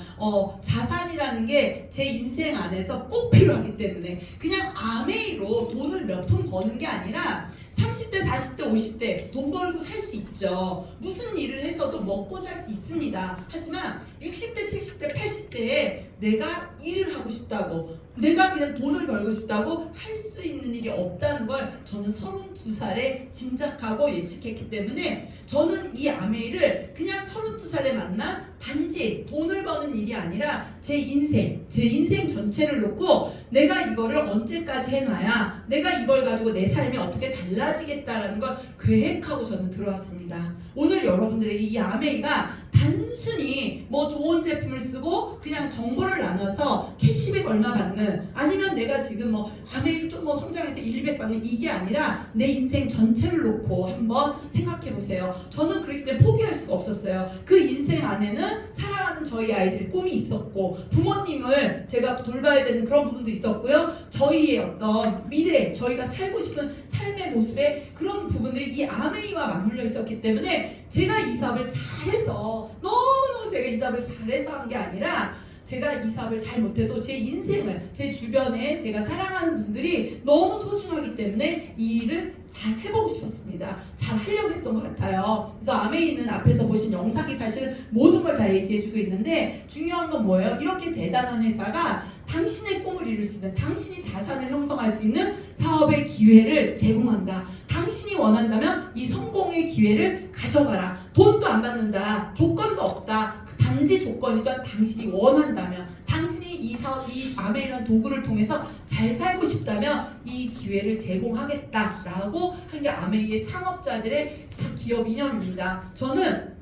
자산이라는 게 제 인생 안에서 꼭 필요하기 때문에 그냥 아메이로 돈을 몇 푼 버는 게 아니라 30대, 40대, 50대 돈 벌고 살 수 있죠. 무슨 일을 해서도 먹고 살 수 있습니다. 하지만 60대, 70대, 80대에 내가 일을 하고 싶다고, 내가 그냥 돈을 벌고 싶다고 할 수 있는 일이 없다는 걸 저는 32살에 짐작하고 예측했기 때문에 저는 이 아메이를 그냥 32살에 만나 단지 돈을 버는 일이 아니라 제 인생 전체를 놓고 내가 이거를 언제까지 해놔야 내가 이걸 가지고 내 삶이 어떻게 달라지겠다라는 걸 계획하고 저는 들어왔습니다. 오늘 여러분들에게 이 아메이가 단순히 뭐 좋은 제품을 쓰고 그냥 정보를 나눠서 캐시백 얼마 받는, 아니면 내가 지금 뭐 아메이를 좀 뭐 성장해서 1,200 받는, 이게 아니라 내 인생 전체를 놓고 한번 생각해 보세요. 저는 그렇기 때문에 포기할 수가 없었어요. 그 인생 안에는 사랑하는 저희 아이들의 꿈이 있었고, 부모님을 제가 돌봐야 되는 그런 부분도 있었고요. 저희의 어떤 미래, 저희가 살고 싶은 삶의 모습에 그런 부분들이 이 아메이와 맞물려 있었기 때문에 제가 이 사업을 잘해서, 너무너무 제가 이 사업을 잘해서 한 게 아니라, 제가 이 사업을 잘 못해도 제 인생을, 제 주변에 제가 사랑하는 분들이 너무 소중하기 때문에 이 일을 잘 해보고 싶었습니다. 잘 하려고 했던 것 같아요. 그래서 아메이는 앞에서 보신 영상이 사실 모든 걸 다 얘기해주고 있는데, 중요한 건 뭐예요? 이렇게 대단한 회사가 당신의 꿈을 이룰 수 있는, 당신이 자산을 형성할 수 있는 사업의 기회를 제공한다. 당신이 원한다면 이 성공의 기회를 가져가라. 돈도 안 받는다. 조건도 없다. 단지 조건이던 당신이 원한다면, 당신이 이 사업, 이 아메이라는 도구를 통해서 잘 살고 싶다면 이 기회를 제공하겠다라고 한 게 아메이의 창업자들의 기업 이념입니다. 저는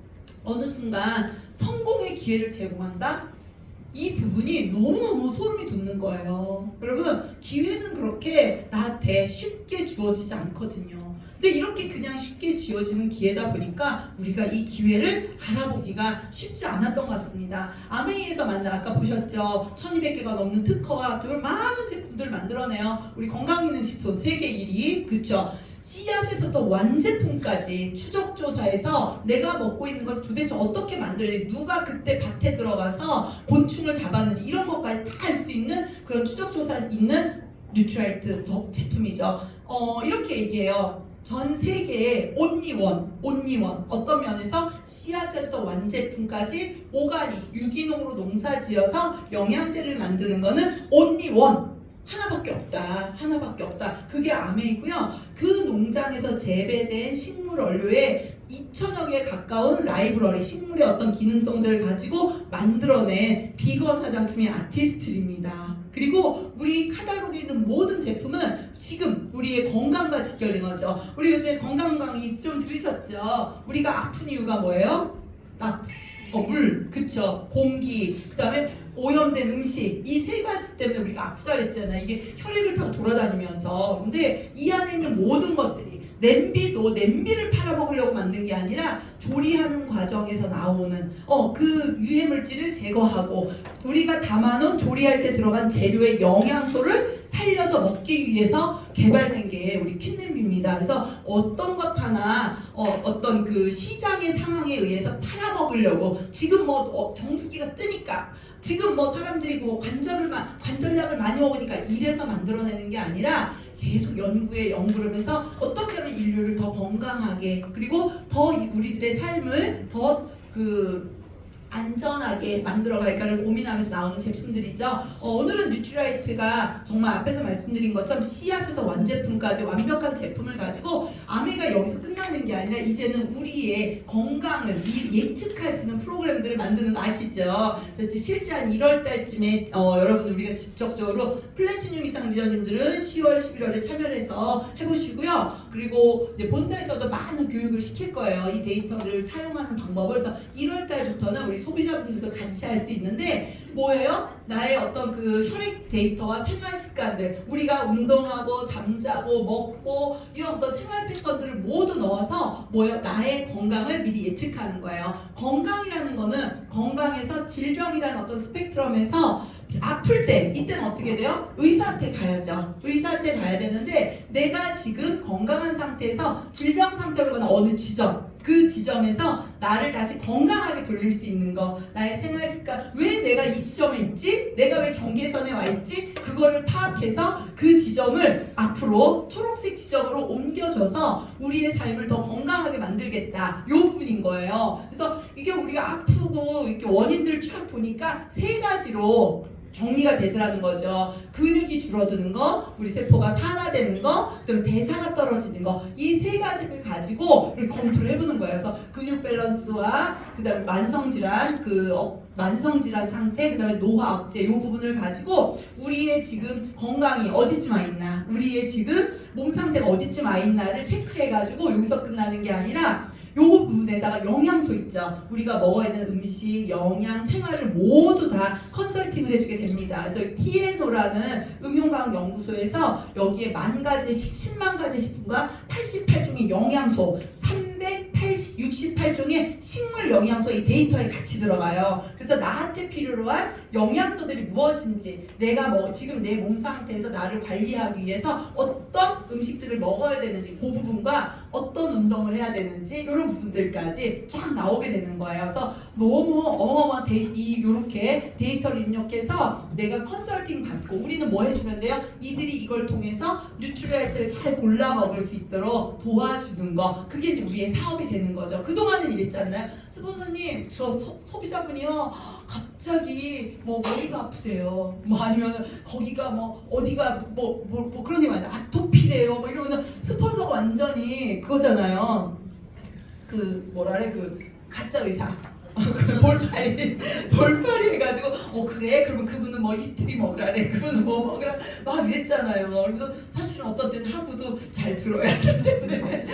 어느 순간 성공의 기회를 제공한다? 이 부분이 너무너무 소름이 돋는 거예요. 여러분, 기회는 그렇게 나한테 쉽게 주어지지 않거든요. 근데 이렇게 그냥 쉽게 주어지는 기회다 보니까 우리가 이 기회를 알아보기가 쉽지 않았던 것 같습니다. 아메이에서 만나, 아까 보셨죠? 1200개가 넘는 특허와 많은 제품들을 만들어내요. 우리 건강기능식품 세계 1위, 그쵸? 씨앗에서부터 완제품까지 추적조사해서 내가 먹고 있는 것을 도대체 어떻게 만들어야, 누가 그때 밭에 들어가서 곤충을 잡았는지 이런 것까지 다 알 수 있는 그런 추적조사 있는 뉴트라이트 제품이죠. 이렇게 얘기해요. 전 세계에 온리원, 어떤 면에서 씨앗에서부터 완제품까지 오가닉, 유기농으로 농사지어서 영양제를 만드는 거는 온리원. 하나밖에 없다. 그게 아메이고요. 그 농장에서 재배된 식물 원료에 2,000여 개에 가까운 라이브러리, 식물의 어떤 기능성들을 가지고 만들어낸 비건 화장품의 아티스트입니다. 그리고 우리 카탈로그에 있는 모든 제품은 지금 우리의 건강과 직결된 거죠. 우리 요즘에 건강 강의 좀 들으셨죠? 우리가 아픈 이유가 뭐예요? 물, 그쵸? 공기, 그 다음에 오염된 음식, 이 세 가지 때문에 우리가 아프다 그랬잖아요. 이게 혈액을 타고 돌아다니면서. 근데 이 안에 있는 모든 것들이, 냄비도 냄비를 팔아먹으려고 만든 게 아니라 조리하는 과정에서 나오는 그 유해물질을 제거하고 우리가 담아놓은 조리할 때 들어간 재료의 영양소를 살려서 먹기 위해서 개발된 게 우리 퀸냄비입니다. 그래서 어떤 것 하나 어떤 그 시장의 상황에 의해서 팔아먹으려고, 지금 뭐 정수기가 뜨니까, 지금 뭐 사람들이 뭐 관절약을 많이 먹으니까 이래서 만들어내는 게 아니라 계속 연구를 하면서 어떻게 하면 인류를 더 건강하게, 그리고 더 우리들의 삶을 더 안전하게 만들어갈까를 고민하면서 나오는 제품들이죠. 오늘은 뉴트라이트가 정말 앞에서 말씀드린 것처럼 씨앗에서 완제품까지 완벽한 제품을 가지고, 아메이가 여기서 끝나는 게 아니라 이제는 우리의 건강을 미리 예측할 수 있는 프로그램들을 만드는 거 아시죠? 그래서 실제 한 1월 달쯤에 여러분 우리가 직접적으로 플래티늄 이상 리더님들은 10월, 11월에 참여를 해서 해보시고요. 그리고 이제 본사에서도 많은 교육을 시킬 거예요. 이 데이터를 사용하는 방법을. 그래서 1월 달부터는 우리 소비자분들도 같이 할 수 있는데 뭐예요? 나의 어떤 그 혈액 데이터와 생활 습관들, 우리가 운동하고 잠자고 먹고 이런 어떤 생활 패턴들을 모두 넣어서 뭐예요? 나의 건강을 미리 예측하는 거예요. 건강이라는 거는 건강에서 질병이라는 어떤 스펙트럼에서 아플 때 이때는 어떻게 돼요? 의사한테 가야죠. 의사한테 가야 되는데 내가 지금 건강한 상태에서 질병 상태로 가는 어느 지점, 그 지점에서 나를 다시 건강하게 돌릴 수 있는 거, 나의 생활 습관, 왜 내가 이 지점에 있지? 내가 왜 경계선에 와 있지? 그거를 파악해서 그 지점을 앞으로 초록색 지점으로 옮겨줘서 우리의 삶을 더 건강하게 만들겠다. 이 부분인 거예요. 그래서 이게 우리가 아프고 이렇게 원인들 쭉 보니까 세 가지로 정리가 되더라는 거죠. 근육이 줄어드는 거, 우리 세포가 산화되는 거, 그다음에 대사가 떨어지는 거, 이 세 가지를 가지고 이렇게 검토를 해보는 거예요. 그래서 근육 밸런스와 그다음에 만성질환, 만성질환 상태, 그다음에 노화 억제 이 부분을 가지고 우리의 지금 건강이 어디쯤 와 있나, 우리의 지금 몸 상태가 어디쯤 와 있나를 체크해가지고 여기서 끝나는 게 아니라 요 부분에다가 영양소 있죠. 우리가 먹어야 되는 음식, 영양, 생활을 모두 다 컨설팅을 해주게 됩니다. 그래서 TNO라는 응용과학연구소에서 여기에 10만 가지 식품과 88종의 영양소, 368종의 식물 영양소 이 데이터에 같이 들어가요. 그래서 나한테 필요로 한 영양소들이 무엇인지, 내가 지금 내 몸 상태에서 나를 관리하기 위해서 어떤 음식들을 먹어야 되는지, 그 부분과 어떤 운동을 해야 되는지 이런 부분들까지 쫙 나오게 되는 거예요. 그래서 너무 어마어마한 이렇게 데이터를 입력해서 내가 컨설팅 받고 우리는 뭐 해주면 돼요? 이들이 이걸 통해서 뉴트리아이트를 잘 골라 먹을 수 있도록 도와주는 거, 그게 이제 우리의 사업이 되는 거죠. 그동안은 이랬지 않나요? 스폰서님, 저 소비자분이요 갑자기 뭐 머리가 아프대요, 뭐 아니면 거기가 뭐 어디가 뭐 그런 얘기 많아요. 아토피래요, 뭐 이러면 스폰서가 완전히 그거잖아요. 그 뭐라래, 그 가짜 의사. 돌팔이 해가지고 그래? 그러면 그분은 뭐 이스트리 먹으라래, 그분은 뭐 먹으라 막 이랬잖아요. 그래서 사실은 어떤 때는 하고도 잘 들어야 되는데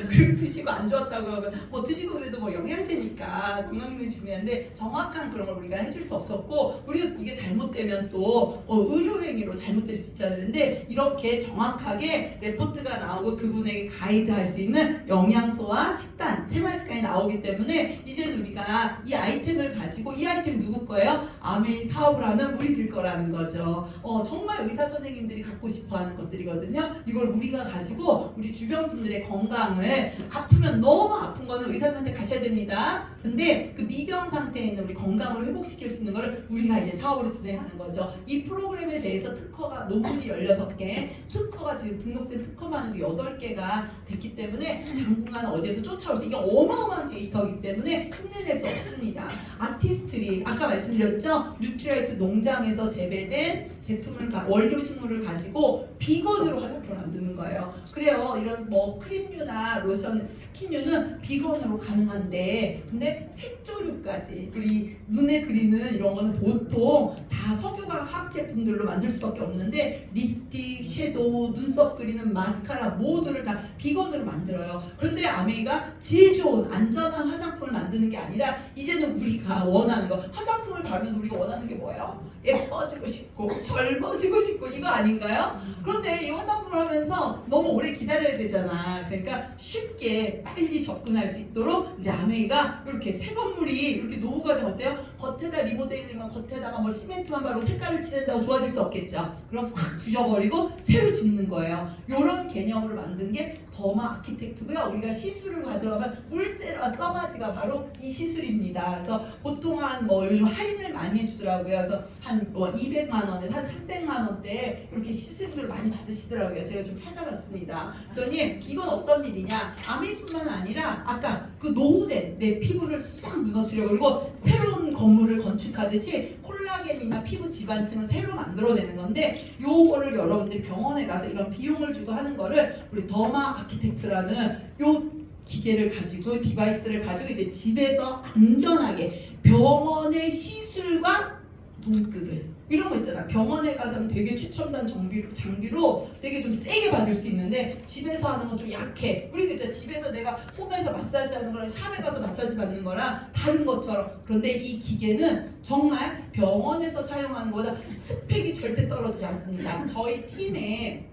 그리고 드시고 안 좋았다고 그러면 뭐 드시고 그래도 뭐 영양제니까 건강기능 중요한데 정확한 그런 걸 우리가 해줄 수 없었고, 우리가 이게 잘못되면 또 의료행위로 잘못될 수 있잖아요. 근데 이렇게 정확하게 레포트가 나오고 그분에게 가이드할 수 있는 영양소와 식단, 생활습관이 나오기 때문에 이제는 우리가 이 아이템을 가지고, 이 아이템 누구 거예요? 아메이 사업을 하는 우리들 거라는 거죠. 정말 의사 선생님들이 갖고 싶어하는 것들이거든요. 이걸 우리가 가지고 우리 주변 분들의 건강을, 아프면 너무 아픈 거는 의사 선생님한테 가셔야 됩니다. 근데 그 미병 상태에 있는 우리 건강을 회복시킬 수 있는 거를 우리가 이제 사업으로 진행하는 거죠. 이 프로그램에 대해서 특허가, 논문이 16개, 특허가 지금 등록된 특허만 8개가 됐기 때문에 당분간 어디에서 쫓아올 수, 이게 어마어마한 데이터이기 때문에 흉내낼 수 없습니다. 아티스트리, 아까 말씀드렸죠? 뉴트리아이트 농장에서 재배된 제품을, 원료 식물을 가지고 비건으로 화장품을 만드는 거예요. 그래요. 이런 뭐 크림류나 로션, 스킨류는 비건으로 가능한데, 근데 색조류까지, 우리 눈에 그리는 이런 거는 보통 다 석유화학 제품들로 만들 수밖에 없는데, 립스틱, 섀도우, 눈썹 그리는 마스카라 모두를 다 비건으로 만들어요. 그런데 아메이가 질 좋은 안전한 화장품을 만드는 게 아니라 이제는 우리가 원하는 거, 화장품을 바르면서 우리가 원하는 게 뭐예요? 예뻐지고 싶고 젊어지고 싶고 이거 아닌가요? 그런데 이 화장품을 하면서 너무 오래 기다려야 되잖아. 그러니까 쉽게 빨리 접근할 수 있도록 이제 아메이가 이렇게 새 건물이 이렇게 노후가 되면 어때요? 겉에다 리모델링만, 겉에다가 뭐 시멘트만 바르고 색깔을 칠한다고 좋아질 수 없겠죠. 그럼 확 부셔버리고 새로 짓는 거예요. 이런 개념으로 만든 게 더마 아키텍트고요. 우리가 시술을 가져가면 울세라 써마지가 바로 이 시술입니다. 그래서 보통 한 요즘 할인을 많이 해주더라고요. 그래서 한 200만 원에서 한 300만 원대 이렇게 시술을 많이 받으시더라고요. 제가 좀 찾아봤습니다. 그랬더니 이건 어떤 일이냐? 아메이뿐만 아니라 아까 그 노후된 내 피부를 싹 무너뜨려버리고 새로운 건물을 건축하듯이 콜라겐이나 피부 지반층을 새로 만들어내는 건데, 요거를 여러분들이 병원에 가서 이런 비용을 주고 하는 거를 우리 더마 아키텍트라는 요 기계를 가지고, 디바이스를 가지고 이제 집에서 안전하게 병원의 시술과 동급을 이런 거 있잖아. 병원에 가서는 되게 최첨단 장비로 되게 좀 세게 받을 수 있는데 집에서 하는 건 좀 약해. 우리 그죠? 집에서 내가 홈에서 마사지 하는 거랑 샵에 가서 마사지 받는 거랑 다른 것처럼. 그런데 이 기계는 정말 병원에서 사용하는 것보다 스펙이 절대 떨어지지 않습니다. 저희 팀에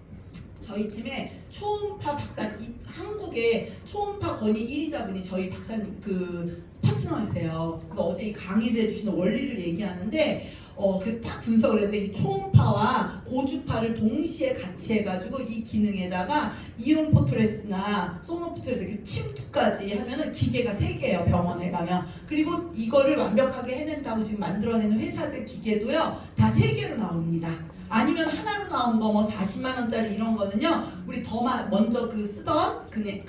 초음파 박사, 한국의 초음파 권위 1위자분이 저희 박사님 그 파트너이세요. 그래서 어제 이 강의를 해주시는 원리를 얘기하는데 그 딱 분석을 했는데 이 초음파와 고주파를 동시에 같이 해가지고 이 기능에다가 이온 포토레스나 소노포토레스 이렇게 침투까지 하면은 기계가 3개예요. 병원에 가면. 그리고 이거를 완벽하게 해낸다고 지금 만들어내는 회사들 기계도요 다 3개로 나옵니다. 아니면 하나로 나온 거 뭐 40만 원짜리 이런 거는요 우리 더 먼저 그 쓰던 그냥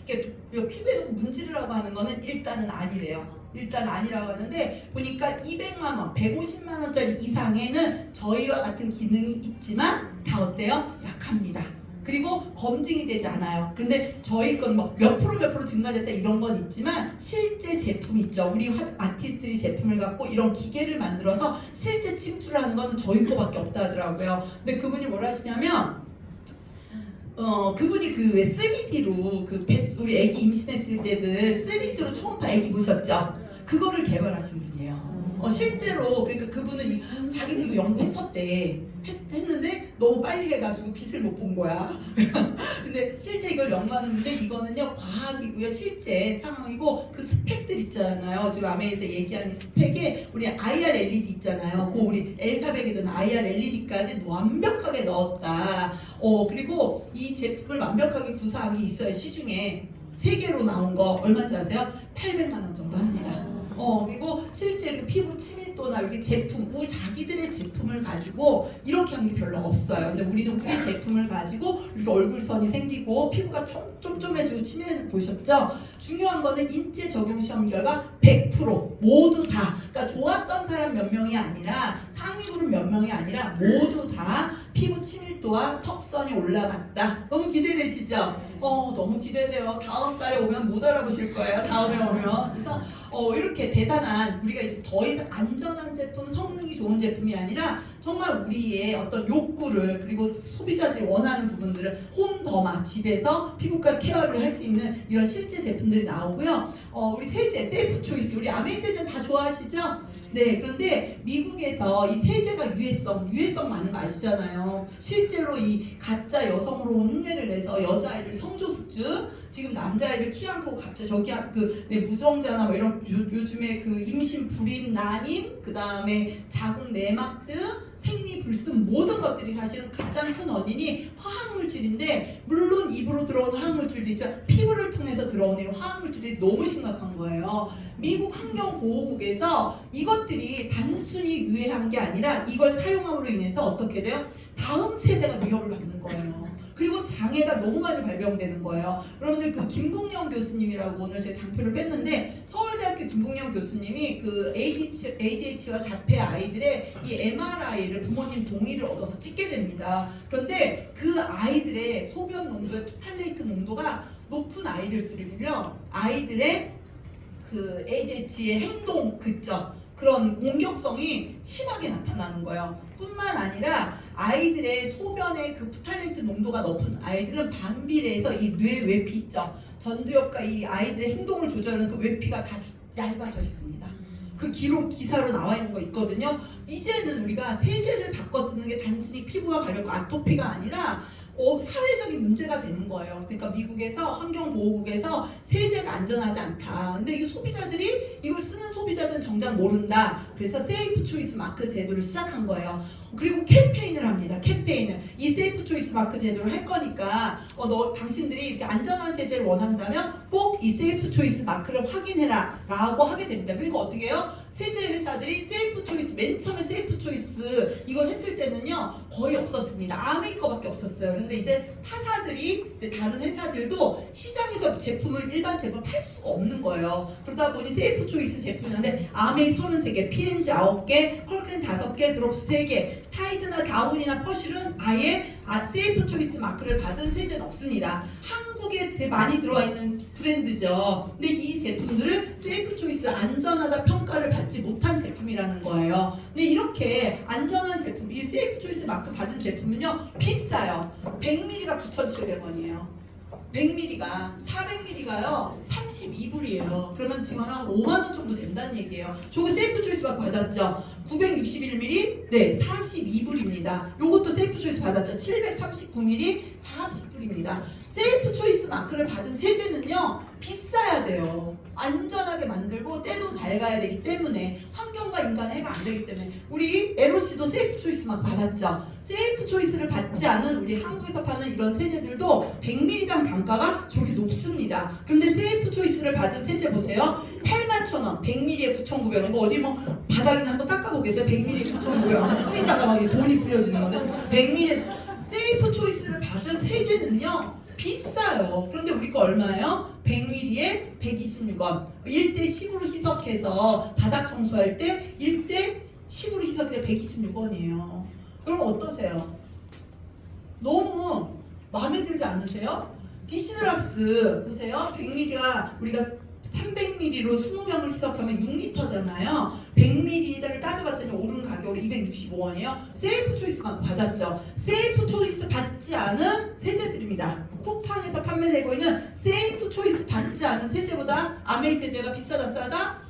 이렇게 피부에 문지르라고 하는 거는 일단은 아니래요. 일단 아니라고 하는데 보니까 200만 원, 150만 원짜리 이상에는 저희와 같은 기능이 있지만 다 어때요? 약합니다. 그리고 검증이 되지 않아요. 근데 저희 건 뭐 몇 프로 증가됐다 이런 건 있지만 실제 제품 있죠. 우리 아티스트리 제품을 갖고 이런 기계를 만들어서 실제 침투를 하는 거는 저희 거밖에 없다 하더라고요. 근데 그분이 뭘 하시냐면 그분이 그 3D로 우리 애기 임신했을 때들 3D로 초음파 애기 보셨죠? 그거를 개발하신 분이에요. 실제로 그러니까 그분은 자기들도 연구했었대. 했는데 너무 빨리 해가지고 빛을 못 본 거야. 근데 실제 이걸 연구하는 건데 이거는요 과학이고요 실제 상황이고 그 스펙들 있잖아요. 지금 아메에서 얘기하는 스펙에 우리 IR LED 있잖아요. 그 우리 엘사백에도 IR LED까지 완벽하게 넣었다. 그리고 이 제품을 완벽하게 구사한 게 있어요. 시중에 3개로 나온 거 얼마인지 아세요? 800만 원 정도 합니다. 그리고 실제 이렇게 피부 치밀도나 이렇게 제품, 우리 자기들의 제품을 가지고 이렇게 한 게 별로 없어요. 근데 우리는 우리 제품을 가지고 이렇게 얼굴선이 생기고 피부가 쫌쫌해지고 치밀해지고 보셨죠? 중요한 거는 인체 적용 시험 결과 100% 모두 다, 그러니까 좋았던 사람 몇 명이 아니라 상위 그룹 몇 명이 아니라 모두 다 피부 치밀도와 턱선이 올라갔다. 너무 기대되시죠? 너무 기대돼요. 다음 달에 오면 못 알아보실 거예요. 다음에 오면. 그래서 이렇게 대단한 우리가 이제 더 이상 안전한 제품, 성능이 좋은 제품이 아니라 정말 우리의 어떤 욕구를 그리고 소비자들이 원하는 부분들을 홈더마 집에서 피부과 케어를 할 수 있는 이런 실제 제품들이 나오고요. 우리 세제, 세이프 초이스, 우리 아메이 세제는 다 좋아하시죠? 네, 그런데 미국에서 이 세제가 유해성 많은 거 아시잖아요. 실제로 이 가짜 여성으로 흉내를 내서 여자아이들 성조숙주, 지금 남자아이들 키 안 크고 갑자기 저기 무정자나 뭐 이런 요즘에 그 임신 불임 난임, 그 다음에 자궁 내막증, 생리불순 모든 것들이 사실은 가장 큰 원인이 화학물질인데 물론 입으로 들어오는 화학물질도 있죠. 피부를 통해서 들어오는 화학물질이 너무 심각한 거예요. 미국 환경보호국에서 이것들이 단순히 유해한 게 아니라 이걸 사용함으로 인해서 어떻게 돼요? 다음 세대가 위협을 받는 거예요. 그리고 장애가 너무 많이 발병되는 거예요. 여러분들 그 김국영 교수님이라고 오늘 제가 장표를 뺐는데 서울대학교 김국영 교수님이 그 ADHD와 자폐 아이들의 이 MRI를 부모님 동의를 얻어서 찍게 됩니다. 그런데 그 아이들의 소변 농도의 프탈레이트 농도가 높은 아이들수록이며 아이들의 그 ADHD의 행동 그죠? 그런 공격성이 심하게 나타나는 거예요. 뿐만 아니라 아이들의 소변의 그 프탈레이트 농도가 높은 아이들은 반비례해서 이 뇌 외피 있죠. 전두엽과 이 아이들의 행동을 조절하는 그 외피가 다 얇아져 있습니다. 그 기사로 나와 있는 거 있거든요. 이제는 우리가 세제를 바꿔 쓰는 게 단순히 피부가 가렵고 아토피가 아니라 사회적인 문제가 되는 거예요. 그러니까 미국에서 환경보호국에서 세제가 안전하지 않다. 근데 이 소비자들이 이걸 쓰는 소비자들은 정작 모른다. 그래서 세이프 초이스 마크 제도를 시작한 거예요. 그리고 캠페인을 합니다. 캠페인을 이 세이프 초이스 마크 제도를 할 거니까 당신들이 이렇게 안전한 세제를 원한다면 꼭 이 세이프 초이스 마크를 확인해라 라고 하게 됩니다. 그러니까 어떻게 해요? 세제 회사들이 세이프 초이스, 맨 처음에 세이프 초이스 이걸 했을 때는요 거의 없었습니다. 아메이 거밖에 없었어요. 그런데 이제 타사들이 다른 회사들도 시장에서 일반 제품 팔 수가 없는 거예요. 그러다 보니 세이프 초이스 제품인데 아메이 33개, P&G 9개, 펄크린 5개, 드롭스 3개, 타이드나 다운이나 퍼실은 아예 세이프 초이스 마크를 받은 세제는 없습니다. 한국에 많이 들어와 있는 브랜드죠. 근데 이 제품들을 세이프 초이스 안전하다 평가를 받지 못한 제품이라 제품이라는 거예요. 근데 이렇게 안전한 제품, 이 세이프 초이스 마크 받은 제품은요 비싸요. 100ml가 9,700원이에요. 100ml가 400ml가요 32불이에요. 그러면 지금 한 5만 원 정도 된다는 얘기예요. 저거 세이프 초이스 마크 받았죠? 961ml 네 42불입니다. 요것도 세이프 초이스 받았죠? 739ml 40불입니다. 세이프 초이스 마크를 받은 세제는요 비싸야 돼요. 안전하게 만들고 때도 잘 가야 되기 때문에 환경과 인간의 해가 안 되기 때문에 우리 LOC도 세이프 초이스 마크 받았죠. 세이프 초이스를 받지 않은 우리 한국에서 파는 이런 세제들도 100ml당 단가가 저렇게 높습니다. 그런데 세이프 초이스를 받은 세제 보세요. 81,000원, 100ml에 9,900원. 이거 어디 뭐 바닥이나 한번 닦아보겠어요? 100ml에 9,900원. 뿌리다가 막 이게 돈이 뿌려지는 건데 100ml 세이프 초이스를 받은 세제는요 비싸요. 그런데 우리 거 얼마예요? 100ml에 126원. 1대 10으로 희석해서 바닥 청소할 때 1대 10으로 희석해 126원이에요. 그럼 어떠세요? 너무 마음에 들지 않으세요? 디시드랍스 보세요. 100ml가 우리가 300ml로 20명을 희석하면 6리터잖아요. 100ml를 따져봤더니 오른 가격으로 265원이에요. 세이프 초이스 마크 받았죠. 세이프 초이스 받지 않은 세제들입니다. 쿠팡에서 판매되고 있는 세이프 초이스 받지 않은 세제보다 아메이 세제가 비싸다 싸다?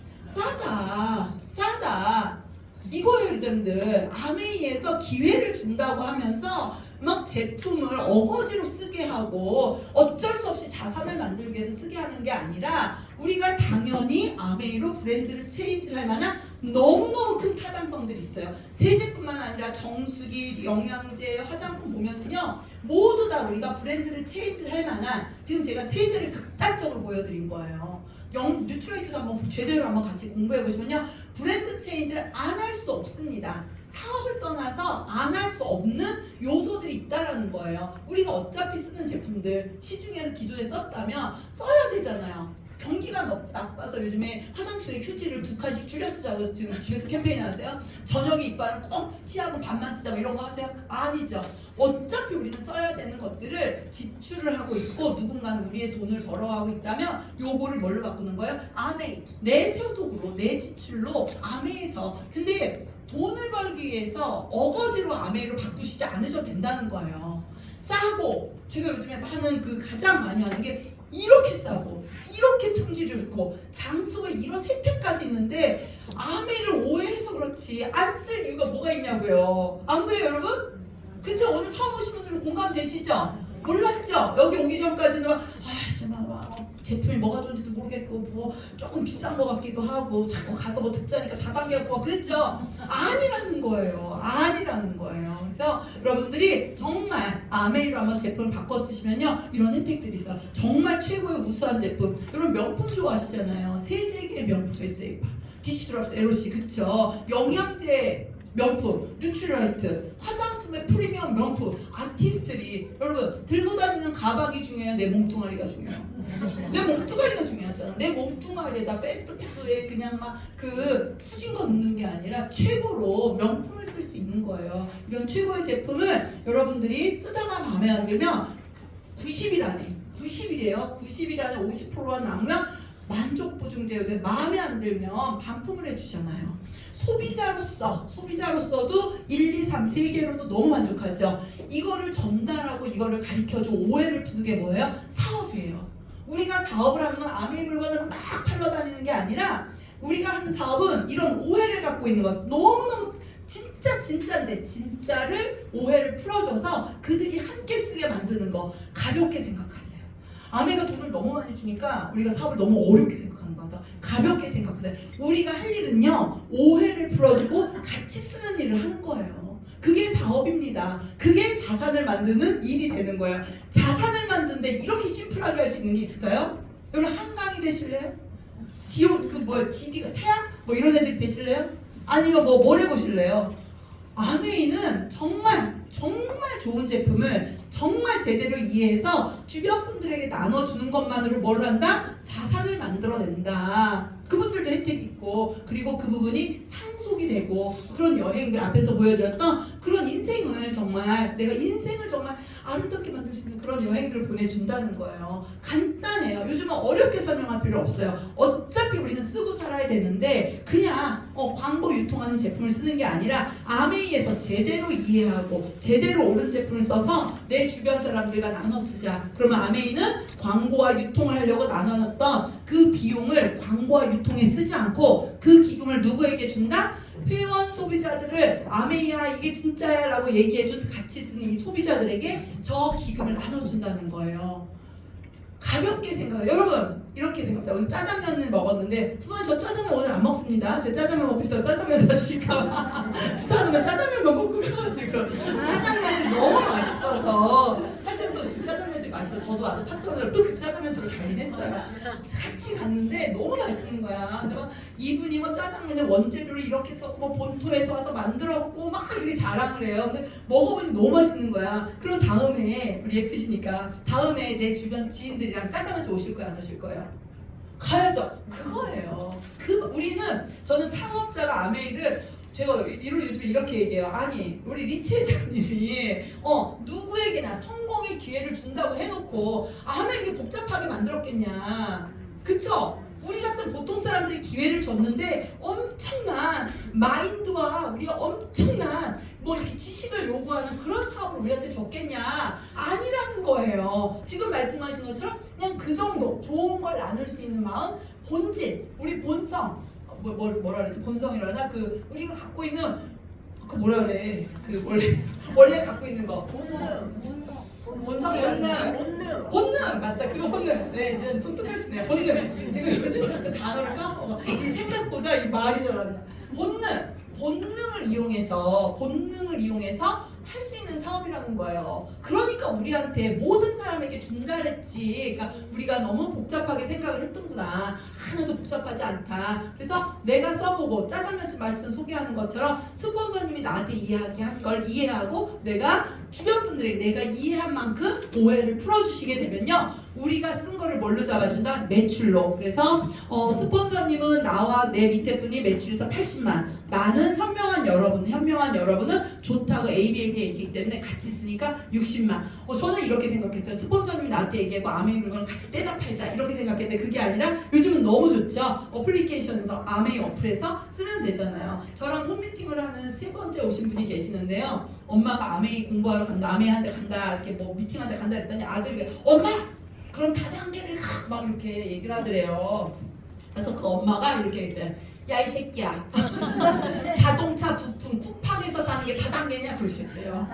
싸다. 이거예요, 여러분들. 아메이에서 기회를 준다고 하면서 막 제품을 어거지로 쓰게 하고 어쩔 수 없이 자산을 만들기 위해서 쓰게 하는 게 아니라 우리가 당연히 아메이로 브랜드를 체인지할 만한 너무너무 큰 타당성들이 있어요. 세제뿐만 아니라 정수기, 영양제, 화장품 보면은요 모두 다 우리가 브랜드를 체인지할 만한 지금 제가 세제를 극단적으로 보여드린 거예요. 뉴트레이트도 한번 제대로 한번 같이 공부해 보시면요 브랜드 체인지를 안 할 수 없습니다. 사업을 떠나서 안 할 수 없는 요소들이 있다라는 거예요. 우리가 어차피 쓰는 제품들 시중에서 기존에 썼다면 써야 되잖아요. 경기가 나빠서 요즘에 화장실에 휴지를 2칸씩 줄여 쓰자고 지금 집에서 캠페인 하세요? 저녁에 이빨을 꼭 치하고 반만 쓰자 뭐 이런 거 하세요? 아니죠. 어차피 우리는 써야 되는 것들을 지출을 하고 있고 누군가는 우리의 돈을 벌어가고 있다면 요거를 뭘로 바꾸는 거예요? 아메이. 내 소득으로 내 지출로 아메이에서 근데 돈을 벌기 위해서 어거지로 아메이로 바꾸시지 않으셔도 된다는 거예요. 싸고 제가 요즘에 하는 그 가장 많이 하는 게 이렇게 싸고 이렇게 품질이 좋고 장소에 이런 혜택까지 있는데 아메이를 오해해서 그렇지 안 쓸 이유가 뭐가 있냐고요. 안 그래요 여러분? 그쵸? 오늘 처음 오신 분들은 공감되시죠? 몰랐죠? 여기 오기 전까지는 정말 제품이 뭐가 좋은지도 모르겠고 뭐 조금 비싼 것 같기도 하고 자꾸 가서 뭐 듣자니까 다단계였고 그랬죠? 아니라는 거예요. 그래서 여러분들이 정말 아메이로 한번 제품을 바꿔 쓰시면요 이런 혜택들이 있어요. 정말 최고의 우수한 제품. 여러분 명품 좋아하시잖아요. 세제계 명품 에세이파, 디시드랍스, LOC 그쵸? 영양제 명품, 뉴트라이트, 화장품의 프리미엄 명품, 아티스트리. 여러분 들고 다니는 가방이 중요해요? 내 몸뚱아리가 중요해요? 내 몸뚱아리가 중요하잖아. 내 몸뚱아리에다 패스트푸드에 그냥 막 그 후진 거 넣는 게 아니라 최고로 명품을 쓸 수 있는 거예요. 이런 최고의 제품을 여러분들이 쓰다가 마음에 안 들면 90일 안에 90일이에요. 90일 안에 50%가 남으면 만족 보증제로 마음에 안 들면 반품을 해주잖아요. 소비자로서도 1, 2, 3, 3개로도 너무 만족하죠. 이거를 전달하고 이거를 가르쳐주고 오해를 푸는 게 뭐예요? 사업이에요. 우리가 사업을 하는 건 아메이 물건을 막 팔러 다니는 게 아니라 우리가 하는 사업은 이런 오해를 갖고 있는 것 너무너무 진짜인데 진짜를 오해를 풀어줘서 그들이 함께 쓰게 만드는 거 가볍게 생각하세요. 아메이가 돈을 너무 많이 주니까 우리가 사업을 너무 어렵게 생각하는 것 같아. 가볍게 생각하세요. 우리가 할 일은요 오해를 풀어주고 같이 쓰는 일을 하는 거예요. 그게 사업입니다. 그게 자산을 만드는 일이 되는 거예요. 자산을 만드는데 이렇게 심플하게 할 수 있는 게 있을까요? 여러분 한강이 되실래요? 지디가 태양? 뭐 이런 애들이 되실래요? 아니면 뭘 해보실래요? 아메이는 정말 좋은 제품을 정말 제대로 이해해서 주변 분들에게 나눠주는 것만으로 뭘 한다? 자산을 만들어낸다. 그분들도 혜택이 있고 그리고 그 부분이 상속이 되고 그런 여행들 앞에서 보여드렸던 그런 인생을 정말 내가 인생을 정말 아름답게 만들 수 있는 그런 여행들을 보내준다는 거예요. 간단해요. 요즘은 어렵게 설명할 필요 없어요. 어차피 우리는 쓰고 살아야 되는데 그냥 광고 유통하는 제품을 쓰는 게 아니라 아메이에서 제대로 이해하고 제대로 옳은 제품을 써서 내 주변 사람들과 나눠 쓰자. 그러면 아메이는 광고와 유통을 하려고 나눠놨던 그 비용을 광고와 유통에 쓰지 않고 그 기금을 누구에게 준다? 회원 소비자들을 아메이야 이게 진짜야 라고 얘기해준 같이 쓰는 이 소비자들에게 저 기금을 나눠준다는 거예요. 가볍게 생각해요. 여러분 이렇게 생각해요. 오늘 짜장면을 먹었는데 선생님 저 짜장면 오늘 안 먹습니다. 제 짜장면 먹고 싶어요. 짜장면 사실까 부산 오면 짜장면만 먹고 가가지고 짜장면이 너무 맛있어서 사실 또 그 짜장면집이 맛있어. 저도 아주 파트너들 또 그 짜장면집을 가긴 했어요. 같이 갔는데 너무 맛있는 거야. 근데 막 이분이 뭐 짜장면에 원재료를 이렇게 썼고 뭐 본토에서 와서 만들었고 막 이렇게 자랑을 해요. 근데 먹어보니 너무 맛있는 거야. 그럼 다음에 우리 예쁘시니까 다음에 내 주변 지인들이랑 짜장면집 오실 거예요? 안 오실 거예요? 가야죠. 그거예요. 우리는 저는 창업자가 아메이를 제가 요즘 이렇게 얘기해요. 아니 우리 리치 회장님이 누구에게나 성공의 기회를 준다고 해놓고 아메이 이렇게 복잡하게 만들었겠냐. 그쵸? 우리 같은 보통 사람들이 기회를 줬는데 엄청난 마인드와 우리가 엄청난 뭐 이렇게 지식을 요구하는 그런 사업을 우리한테 줬겠냐. 아니라는 거예요. 지금 말씀하신 것처럼 그냥 그 정도 좋은 걸 나눌 수 있는 마음, 본질, 우리 본성, 뭐라 그랬지? 본성이라나 그 우리가 갖고 있는 그 뭐라 그래? 그 원래 갖고 있는 거 본성이라는 본능 맞다. 그거 본능. 네, 이제 똑똑하시네요. 본능. 제가 요즘 자꾸 단어를 까먹어. 이 생각보다 이 말이 잘한다. 본능을 이용해서 할 수 있는 사업이라는 거예요. 그러니까 우리한테 모든 사람에게 준다 그랬지. 그러니까 우리가 너무 복잡하게 생각을 했던구나. 하나도 복잡하지 않다. 그래서 내가 써보고 짜장면집 맛있던 소개하는 것처럼 스폰서님이 나한테 이야기한 걸 이해하고 내가 주변 분들에게 내가 이해한 만큼 오해를 풀어주시게 되면요. 우리가 쓴 거를 뭘로 잡아준다? 매출로. 그래서 스폰서님은 나와 내 밑에 분이 매출에서 80만. 나는 현명한 여러분은 좋다고 AB에게 얘기하기 때문에 같이 쓰니까 60만. 저는 이렇게 생각했어요. 스폰서님이 나한테 얘기하고 아메이 물건을 같이 떼다 팔자 이렇게 생각했는데 그게 아니라 요즘은 너무 좋죠. 어플리케이션에서 아메이 어플에서 쓰면 되잖아요. 저랑 홈미팅을 하는 세 번째 오신 분이 계시는데요. 엄마가 아메이 공부하러 간다, 아메이한테 간다, 이렇게 뭐 미팅한테 간다 했더니 아들이 엄마! 그럼 다단계를 막 이렇게 얘기를 하더래요. 그래서 그 엄마가 이렇게 했대요. 야 이 새끼야 자동차 부품 쿠팡에서 사는 게 다단계냐 그러셨대요.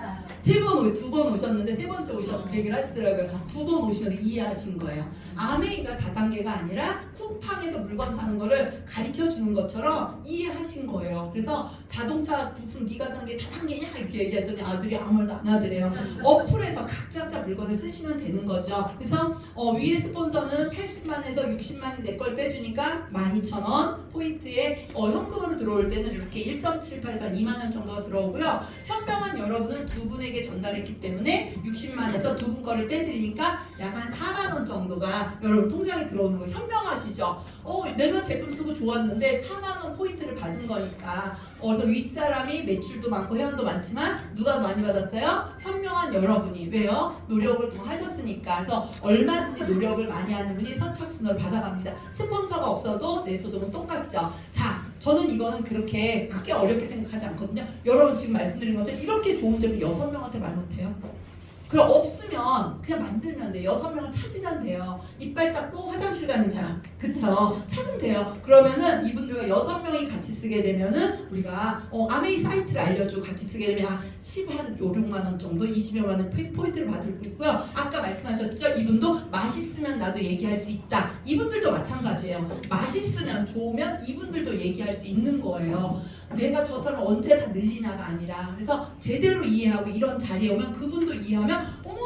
두 번 오셨는데 세 번째 오셔서 그 얘기를 하시더라고요. 두 번 오시면서 이해하신 거예요. 아메이가 다단계가 아니라 쿠팡에서 물건 사는 거를 가르쳐 주는 것처럼 이해하신 거예요. 그래서 자동차 부품 네가 사는 게 다단계냐 이렇게 얘기했더니 아들이 아무 말도 안 하더래요. 어플에서 각자 물건을 쓰시면 되는 거죠. 그래서 위에 스폰서는 80만에서 60만이 내 걸 빼주니까 12,000원 포인트에 현금으로 들어올 때는 이렇게 1.78에서 2만 원 정도가 들어오고요. 현명한 여러분은 두 분에게 전달했기 때문에 60만에서 두 분 거를 빼드리니까 약 한 4만 원 정도가 여러분 통장에 들어오는 거 현명하시죠? 내가 제품 쓰고 좋았는데 4만 원 포인트를 받은 거니까. 그래서 윗사람이 매출도 많고 회원도 많지만 누가 많이 받았어요? 현명한 여러분이. 왜요? 노력을 더 하셨으니까. 그래서 얼마든지 노력을 많이 하는 분이 선착순으로 받아갑니다. 스폰서가 없어도 내 소득은 똑같죠. 자, 저는 이거는 그렇게 크게 어렵게 생각하지 않거든요. 여러분 지금 말씀드린 것처럼 이렇게 좋은 제품 6명한테 말 못해요. 그럼 없으면 그냥 만들면 돼요. 6명을 찾으면 돼요. 이빨 닦고 화장실 가는 사람, 그쵸? 찾으면 돼요. 그러면은 이분들과 6명이 같이 쓰게 되면은 우리가 아메이 사이트를 알려주고 같이 쓰게 되면 10한 5, 6만 원 정도, 20여만 원 포인트를 받을 수 있고요. 아까 말씀하셨죠? 이분도 맛있으면 나도 얘기할 수 있다. 이분들도 마찬가지예요. 맛있으면 좋으면 이분들도 얘기할 수 있는 거예요. 내가 저 사람을 언제 다 늘리냐가 아니라. 그래서 제대로 이해하고 이런 자리에 오면 그분도 이해하면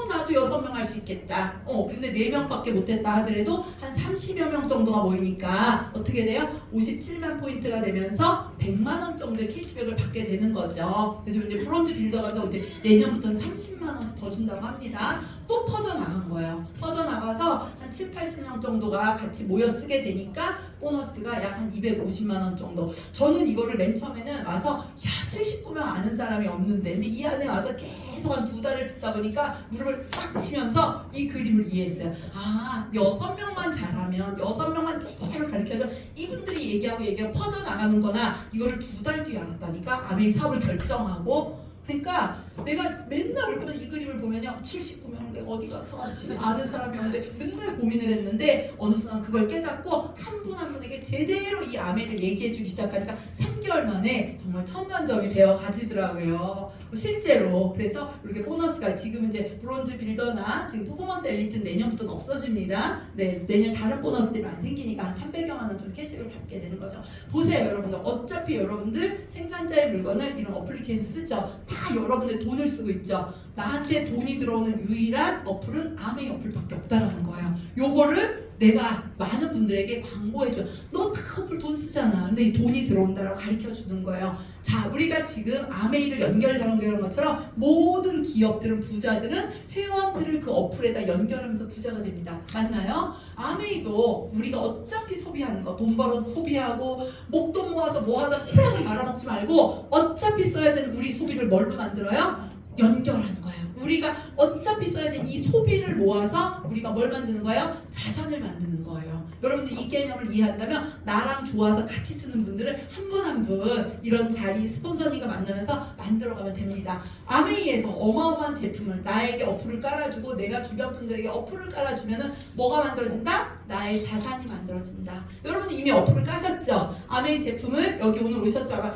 나도 6명 할 수 있겠다. 근데 4명밖에 못했다 하더라도 한 30여 명 정도가 모이니까 어떻게 돼요? 57만 포인트가 되면서 100만 원 정도의 캐시백을 받게 되는 거죠. 그래서 이제 브론즈 빌더가 이제 내년부터는 30만 원씩 더 준다고 합니다. 또 퍼져나간 거예요. 퍼져나가서 한 7, 80명 정도가 같이 모여 쓰게 되니까 보너스가 약 한 250만 원 정도. 저는 이거를 맨 처음에는 와서 79명 아는 사람이 없는데, 근데 이 안에 와서 계속 한 2달을 듣다 보니까 무릎을 딱 치면서 이 그림을 이해했어요. 아, 6명만 잘하면, 6명만 제대로 가르쳐면 이분들이 얘기하고 퍼져나가는 거나, 이거를 2달 뒤에 알았다니까. 아메이 사업을 결정하고. 그러니까 내가 맨날 올 때마다 이 그림을 보면요, 79명을 내가 어디 가서 하지? 아는 사람이 없는데 맨날 고민을 했는데, 어느 순간 그걸 깨닫고 한 분 한 분에게 제대로 이 아메를 얘기해주기 시작하니까 3개월 만에 정말 1000만점이 되어 가지더라고요. 실제로. 그래서 이렇게 보너스가 지금 이제 브론즈 빌더나 지금 퍼포먼스 엘리트는 내년부터는 없어집니다. 네, 내년 다른 보너스들이 많이 생기니까 한 300여만 원 정도 캐시백을 받게 되는 거죠. 보세요, 여러분들. 어차피 여러분들 생산자의 물건을 이런 어플리케이션 쓰죠. 다 여러분의 돈을 쓰고 있죠. 나한테 돈이 들어오는 유일한 어플은 아메이 어플밖에 없다라는 거예요. 요거를 내가 많은 분들에게 광고해줘. 너 다 어플 돈 쓰잖아. 근데 이 돈이 들어온다라고 가르쳐 주는 거예요. 자, 우리가 지금 아메이를 연결하는 것처럼 모든 기업들은, 부자들은 회원들을 그 어플에다 연결하면서 부자가 됩니다. 맞나요? 아메이도 우리가 어차피 소비하는 거, 돈 벌어서 소비하고 목돈 모아서 뭐하다 콜라를 말아먹지 말고 어차피 써야 되는 우리 소비를 뭘로 만들어요? 연결하는 거예요. 우리가 어차피 써야 되는 이 소비를 모아서 우리가 뭘 만드는 거예요? 자산을 만드는 거예요. 여러분들 이 개념을 이해한다면 나랑 좋아서 같이 쓰는 분들은 한 분 한 분 이런 자리 스폰서님과 만나면서 만들어가면 됩니다. 아메이에서 어마어마한 제품을 나에게 어플을 깔아주고 내가 주변 분들에게 어플을 깔아주면은 뭐가 만들어진다? 나의 자산이 만들어진다. 여러분들 이미 어플을 까셨죠? 아메이 제품을 여기 오늘 오셨죠?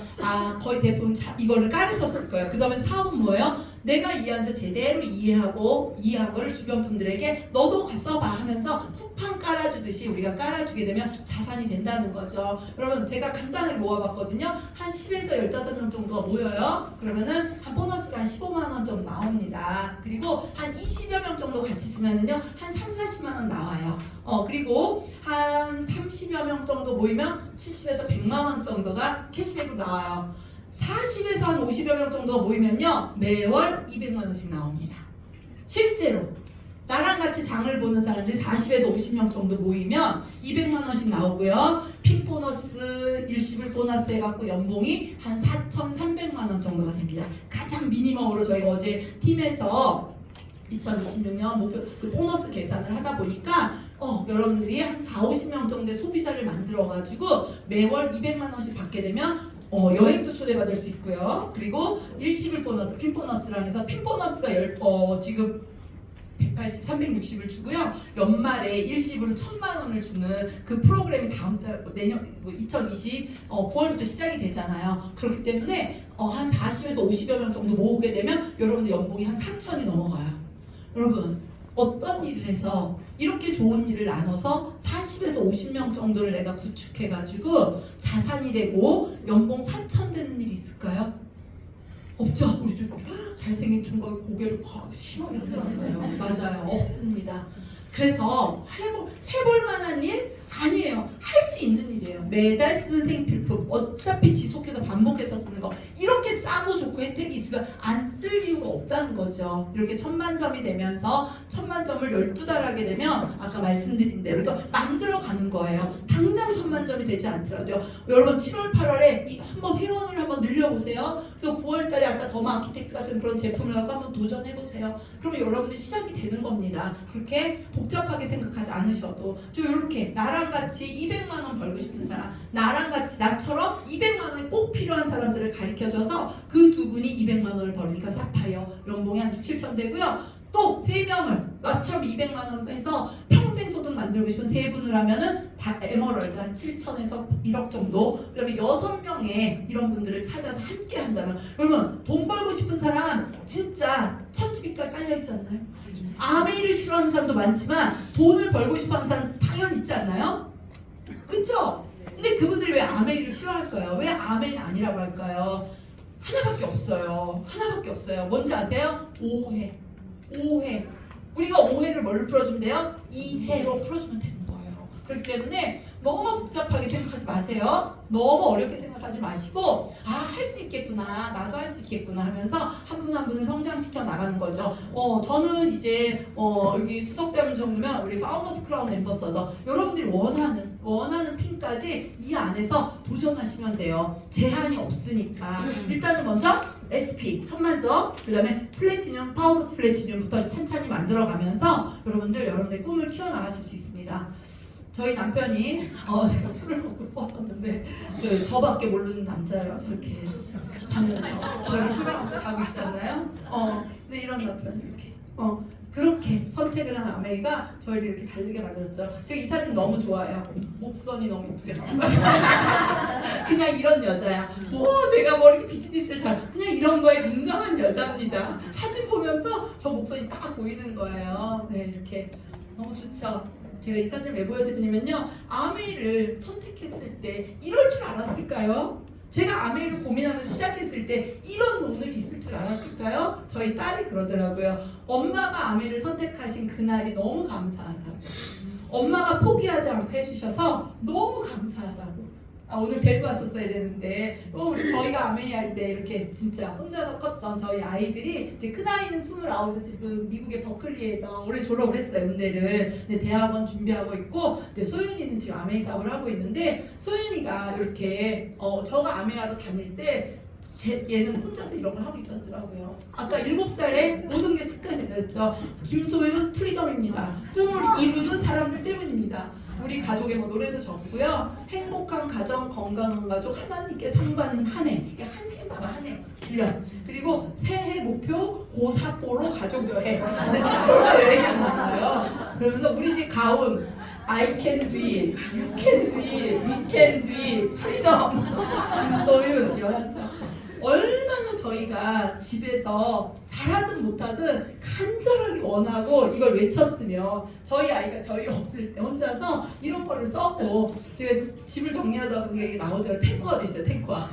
거의 대부분 이거를 깔으셨을 거예요. 그 다음에 사업은 뭐예요? 내가 이해하면서 제대로 이해한 거를 주변 분들에게 너도 써봐 하면서 쿠팡 깔아주듯이 우리가 깔아주게 되면 자산이 된다는 거죠. 여러분 제가 간단하게 모아봤거든요. 한 10에서 15명 정도가 모여요. 그러면은 한 보너스가 한 15만 원 정도 나옵니다. 그리고 한 20여 명 정도 같이 쓰면은요 한 3, 40만 원 나와요. 그리고 한 30여 명 정도 모이면 70에서 100만 원 정도가 캐시백으로 나와요. 40에서 한 50여 명 정도가 모이면요 매월 200만 원씩 나옵니다. 실제로 나랑 같이 장을 보는 사람들이 40에서 50명 정도 모이면 200만 원씩 나오고요. 핀 보너스, 일시불 보너스 해갖고 연봉이 한 4,300만 원 정도가 됩니다. 가장 미니멈으로 저희가 어제 팀에서 2026년 목표 그 보너스 계산을 하다 보니까 여러분들이 한 4, 50명 정도의 소비자를 만들어가지고 매월 200만 원씩 받게 되면 여행도 초대받을 수 있고요. 그리고 일시불 보너스, 핀 보너스랑 해서 핀 보너스가 지금 180, 360을 주고요. 연말에 일시불은 1000만 원을 주는 그 프로그램이 다음 달 내년 2020 9월부터 시작이 되잖아요. 그렇기 때문에 한 40에서 50여 명 정도 모으게 되면 여러분들 연봉이 한 4천이 넘어가요. 여러분 어떤 일을 해서 이렇게 좋은 일을 나눠서 40에서 50명 정도를 내가 구축해가지고 자산이 되고 연봉 4천 되는 일이 있을까요? 없죠. 우리 좀 잘생긴 총각이 고개를 심하게 흔들었어요. 맞아요. 없습니다. 그래서 해볼 만한 일? 아니에요. 할 수 있는 일이에요. 매달 쓰는 생필품 어차피 지속해서 반복해서 쓰는 거 이렇게 싸고 좋고 혜택이 있으면 안 쓸 이유가 없다는 거죠. 이렇게 1000만점이 되면서 1000만점을 12달 하게 되면 아까 말씀드린 대로 그러니까 만들어가는 거예요. 당장 1000만점이 되지 않더라도요. 여러분 7월 8월에 한번 회원을 한번 늘려보세요. 그래서 9월달에 아까 더마 아키텍트 같은 그런 제품을 갖고 한번 도전해보세요. 그러면 여러분들이 시작이 되는 겁니다. 그렇게 복잡하게 생각하지 않으셔도 저 이렇게 나랑 같이 200만 원 벌고 싶은 사람, 나랑 같이 나처럼 200만 원이 꼭 필요한 사람들을 가르쳐줘서 그 두 분이 200만 원을 벌으니까 사파이어 연봉이 한 6, 7천 되고요. 또 3명을 나처럼 200만 원 해서 평생 소득 만들고 싶은 3분을 하면은 다 에머럴드 한 7천에서 1억 정도. 그러면 6명의 이런 분들을 찾아서 함께 한다면 여러분 돈 벌고 싶은 사람 진짜 천지빛깔 깔려있지 않나요? 아메이를 싫어하는 사람도 많지만 돈을 벌고 싶어하는 사람 당연히 있지 않나요? 그쵸? 근데 그분들이 왜 아메이를 싫어할까요? 왜 아메이는 아니라고 할까요? 하나밖에 없어요. 하나밖에 없어요. 뭔지 아세요? 오해. 우리가 오해를 뭘로 풀어주면 돼요? 이해로 풀어주면 되는 거예요. 그렇기 때문에 너무 복잡하게 생각하지 마세요. 너무 어렵게 생각하지 마시고 할 수 있겠구나, 나도 할 수 있겠구나 하면서 한 분 한 분을 성장시켜 나가는 거죠. 저는 이제 여기 수석대원 정도면 우리 파운더스 크라운 앰버서더 여러분들이 원하는 핀까지 이 안에서 도전하시면 돼요. 제한이 없으니까. 일단은 먼저 SP 1000만점, 그 다음에 플래티늄, 파운더스 플래티늄부터 찬찬히 만들어가면서 여러분들의 꿈을 키워나가실 수 있습니다. 저희 남편이 제가 술을 먹고 뻗었는데 저밖에 모르는 남자예요. 저렇게 자면서 저를 끌어안고 자고 있잖아요. 근데 이런 남편이 이렇게 그렇게 선택을 한 아메이가 저희를 이렇게 달리게 만들었죠. 제가 이 사진 너무 좋아해요. 목선이 너무 예쁘게 나와요. 그냥 이런 여자야. 제가 뭐 이렇게 비즈니스를 그냥 이런 거에 민감한 여자입니다. 사진 보면서 저 목선이 딱 보이는 거예요. 네, 이렇게 너무 좋죠. 제가 이 사진 왜 보여드리냐면요, 아메이를 선택했을 때 이럴 줄 알았을까요? 제가 아메이를 고민하면서 시작했을 때 이런 오늘이 있을 줄 알았을까요? 저희 딸이 그러더라고요. 엄마가 아메이를 선택하신 그날이 너무 감사하다고. 엄마가 포기하지 않고 해주셔서 너무 감사하다고. 오늘 데리고 왔었어야 되는데 우리 저희가 아메이 할 때 이렇게 진짜 혼자서 컸던 저희 아이들이 이제 큰아이는 29, 지금 미국의 버클리에서 올해 졸업을 했어요, 음대를. 근데 대학원 준비하고 있고, 이제 소윤이는 지금 아메이 사업을 하고 있는데, 소윤이가 이렇게 저가 아메이하러 다닐 때 얘는 혼자서 이런 걸 하고 있었더라고요. 아까 7살에 모든 게 습관이 됐죠. 김소윤 프리덤입니다. 꿈을 이루는 사람들 때문입니다. 우리 가족의 노래도 적고요. 행복한 가정, 건강한 가족, 하나님께 상 받는 한 해. 이게 한 해마다 한 해, 1년. 그리고 새해 목표 고사포로 가족 여행. 근데 삿포로가 여행이 안 나와요. 그러면서 우리 집 가훈, I can do it, you can do it, we can do it, 프리덤. 김소윤, 얼마나 저희가 집에서 잘하든 못하든 간절하게 원하고 이걸 외쳤으면 저희 아이가 저희 없을 때 혼자서 이런 거를 써고, 제가 집을 정리하다 보니까 이게 나오더라고요. 탱커화도 있어요. 탱커화.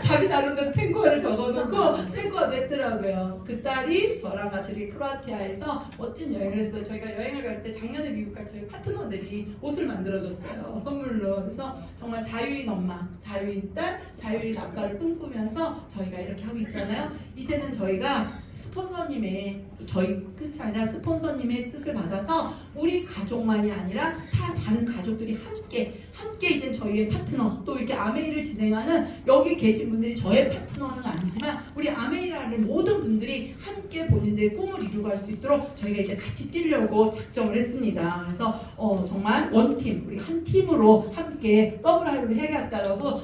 자기 나름대로 탱커화를 적어놓고 탱커화도 했더라고요. 그 딸이 저랑 같이 이렇게 크로아티아에서 멋진 여행을 했어요. 저희가 여행을 갈 때 작년에 미국 갈 때 저희 파트너들이 옷을 만들어줬어요, 선물로. 그래서 정말 자유인 엄마, 자유인 딸, 자유인 아빠를 꿈꾸면서 저희가 이렇게 하고 있잖아요. 이제는 저희가 스폰서님의, 저희 끝이 아니라 스폰서님의 뜻을 받아서 우리 가족만이 아니라 다른 가족들이 함께 이제 저희의 파트너, 또 이렇게 아메이를 진행하는 여기 계신 분들이 저의 파트너는 아니지만 우리 아메이라는 모든 분들이 함께 본인들의 꿈을 이루고 갈 수 있도록 저희가 이제 같이 뛰려고 작정을 했습니다. 그래서 정말 원팀, 우리 한 팀으로 함께 더블 하이를 해야겠다라고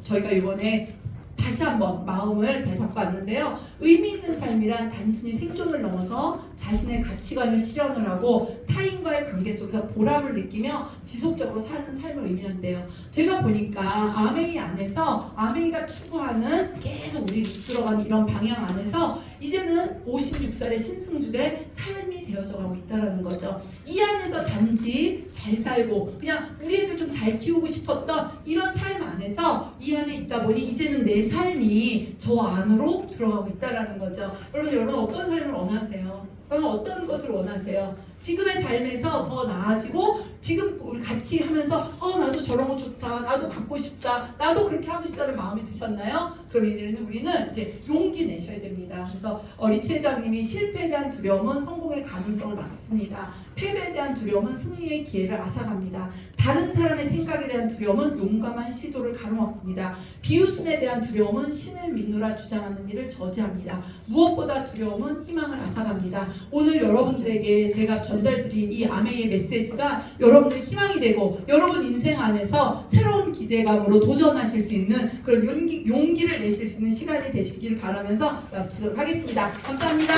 저희가 이번에 다시 한번 마음을 되잡고 왔는데요. 의미 있는 삶이란 단순히 생존을 넘어서 자신의 가치관을 실현을 하고 타인과의 관계 속에서 보람을 느끼며 지속적으로 사는 삶을 의미한대요. 제가 보니까 아메이 안에서 아메이가 추구하는 계속 우리를 이끌어가는 이런 방향 안에서 이제는 56살의 신승주의 삶이 되어져 가고 있다는 거죠. 이 안에서 단지 잘 살고 그냥 우리 애들 좀 잘 키우고 싶었던 이런 삶 안에서 이 안에 있다 보니 이제는 내 삶이 저 안으로 들어가고 있다는 거죠. 여러분 어떤 삶을 원하세요? 여러분 어떤 것을 원하세요? 지금의 삶에서 더 나아지고 지금 우리 같이 하면서 나도 저런 거 좋다, 나도 갖고 싶다, 나도 그렇게 하고 싶다는 마음이 드셨나요? 그럼 이제는 우리는 이제 용기 내셔야 됩니다. 그래서 리치 회장님이 실패에 대한 두려움은 성공의 가능성을 막습니다. 패배에 대한 두려움은 승리의 기회를 앗아갑니다. 다른 사람의 생각에 대한 두려움은 용감한 시도를 가로막습니다. 비웃음에 대한 두려움은 신을 믿노라 주장하는 일을 저지합니다. 무엇보다 두려움은 희망을 앗아갑니다. 오늘 여러분들에게 제가 전달드린 이 아메이의 메시지가 여러분들의 희망이 되고 여러분 인생 안에서 새로운 기대감으로 도전하실 수 있는 그런 용기를 내실 수 있는 시간이 되시길 바라면서 마치도록 하겠습니다. 감사합니다.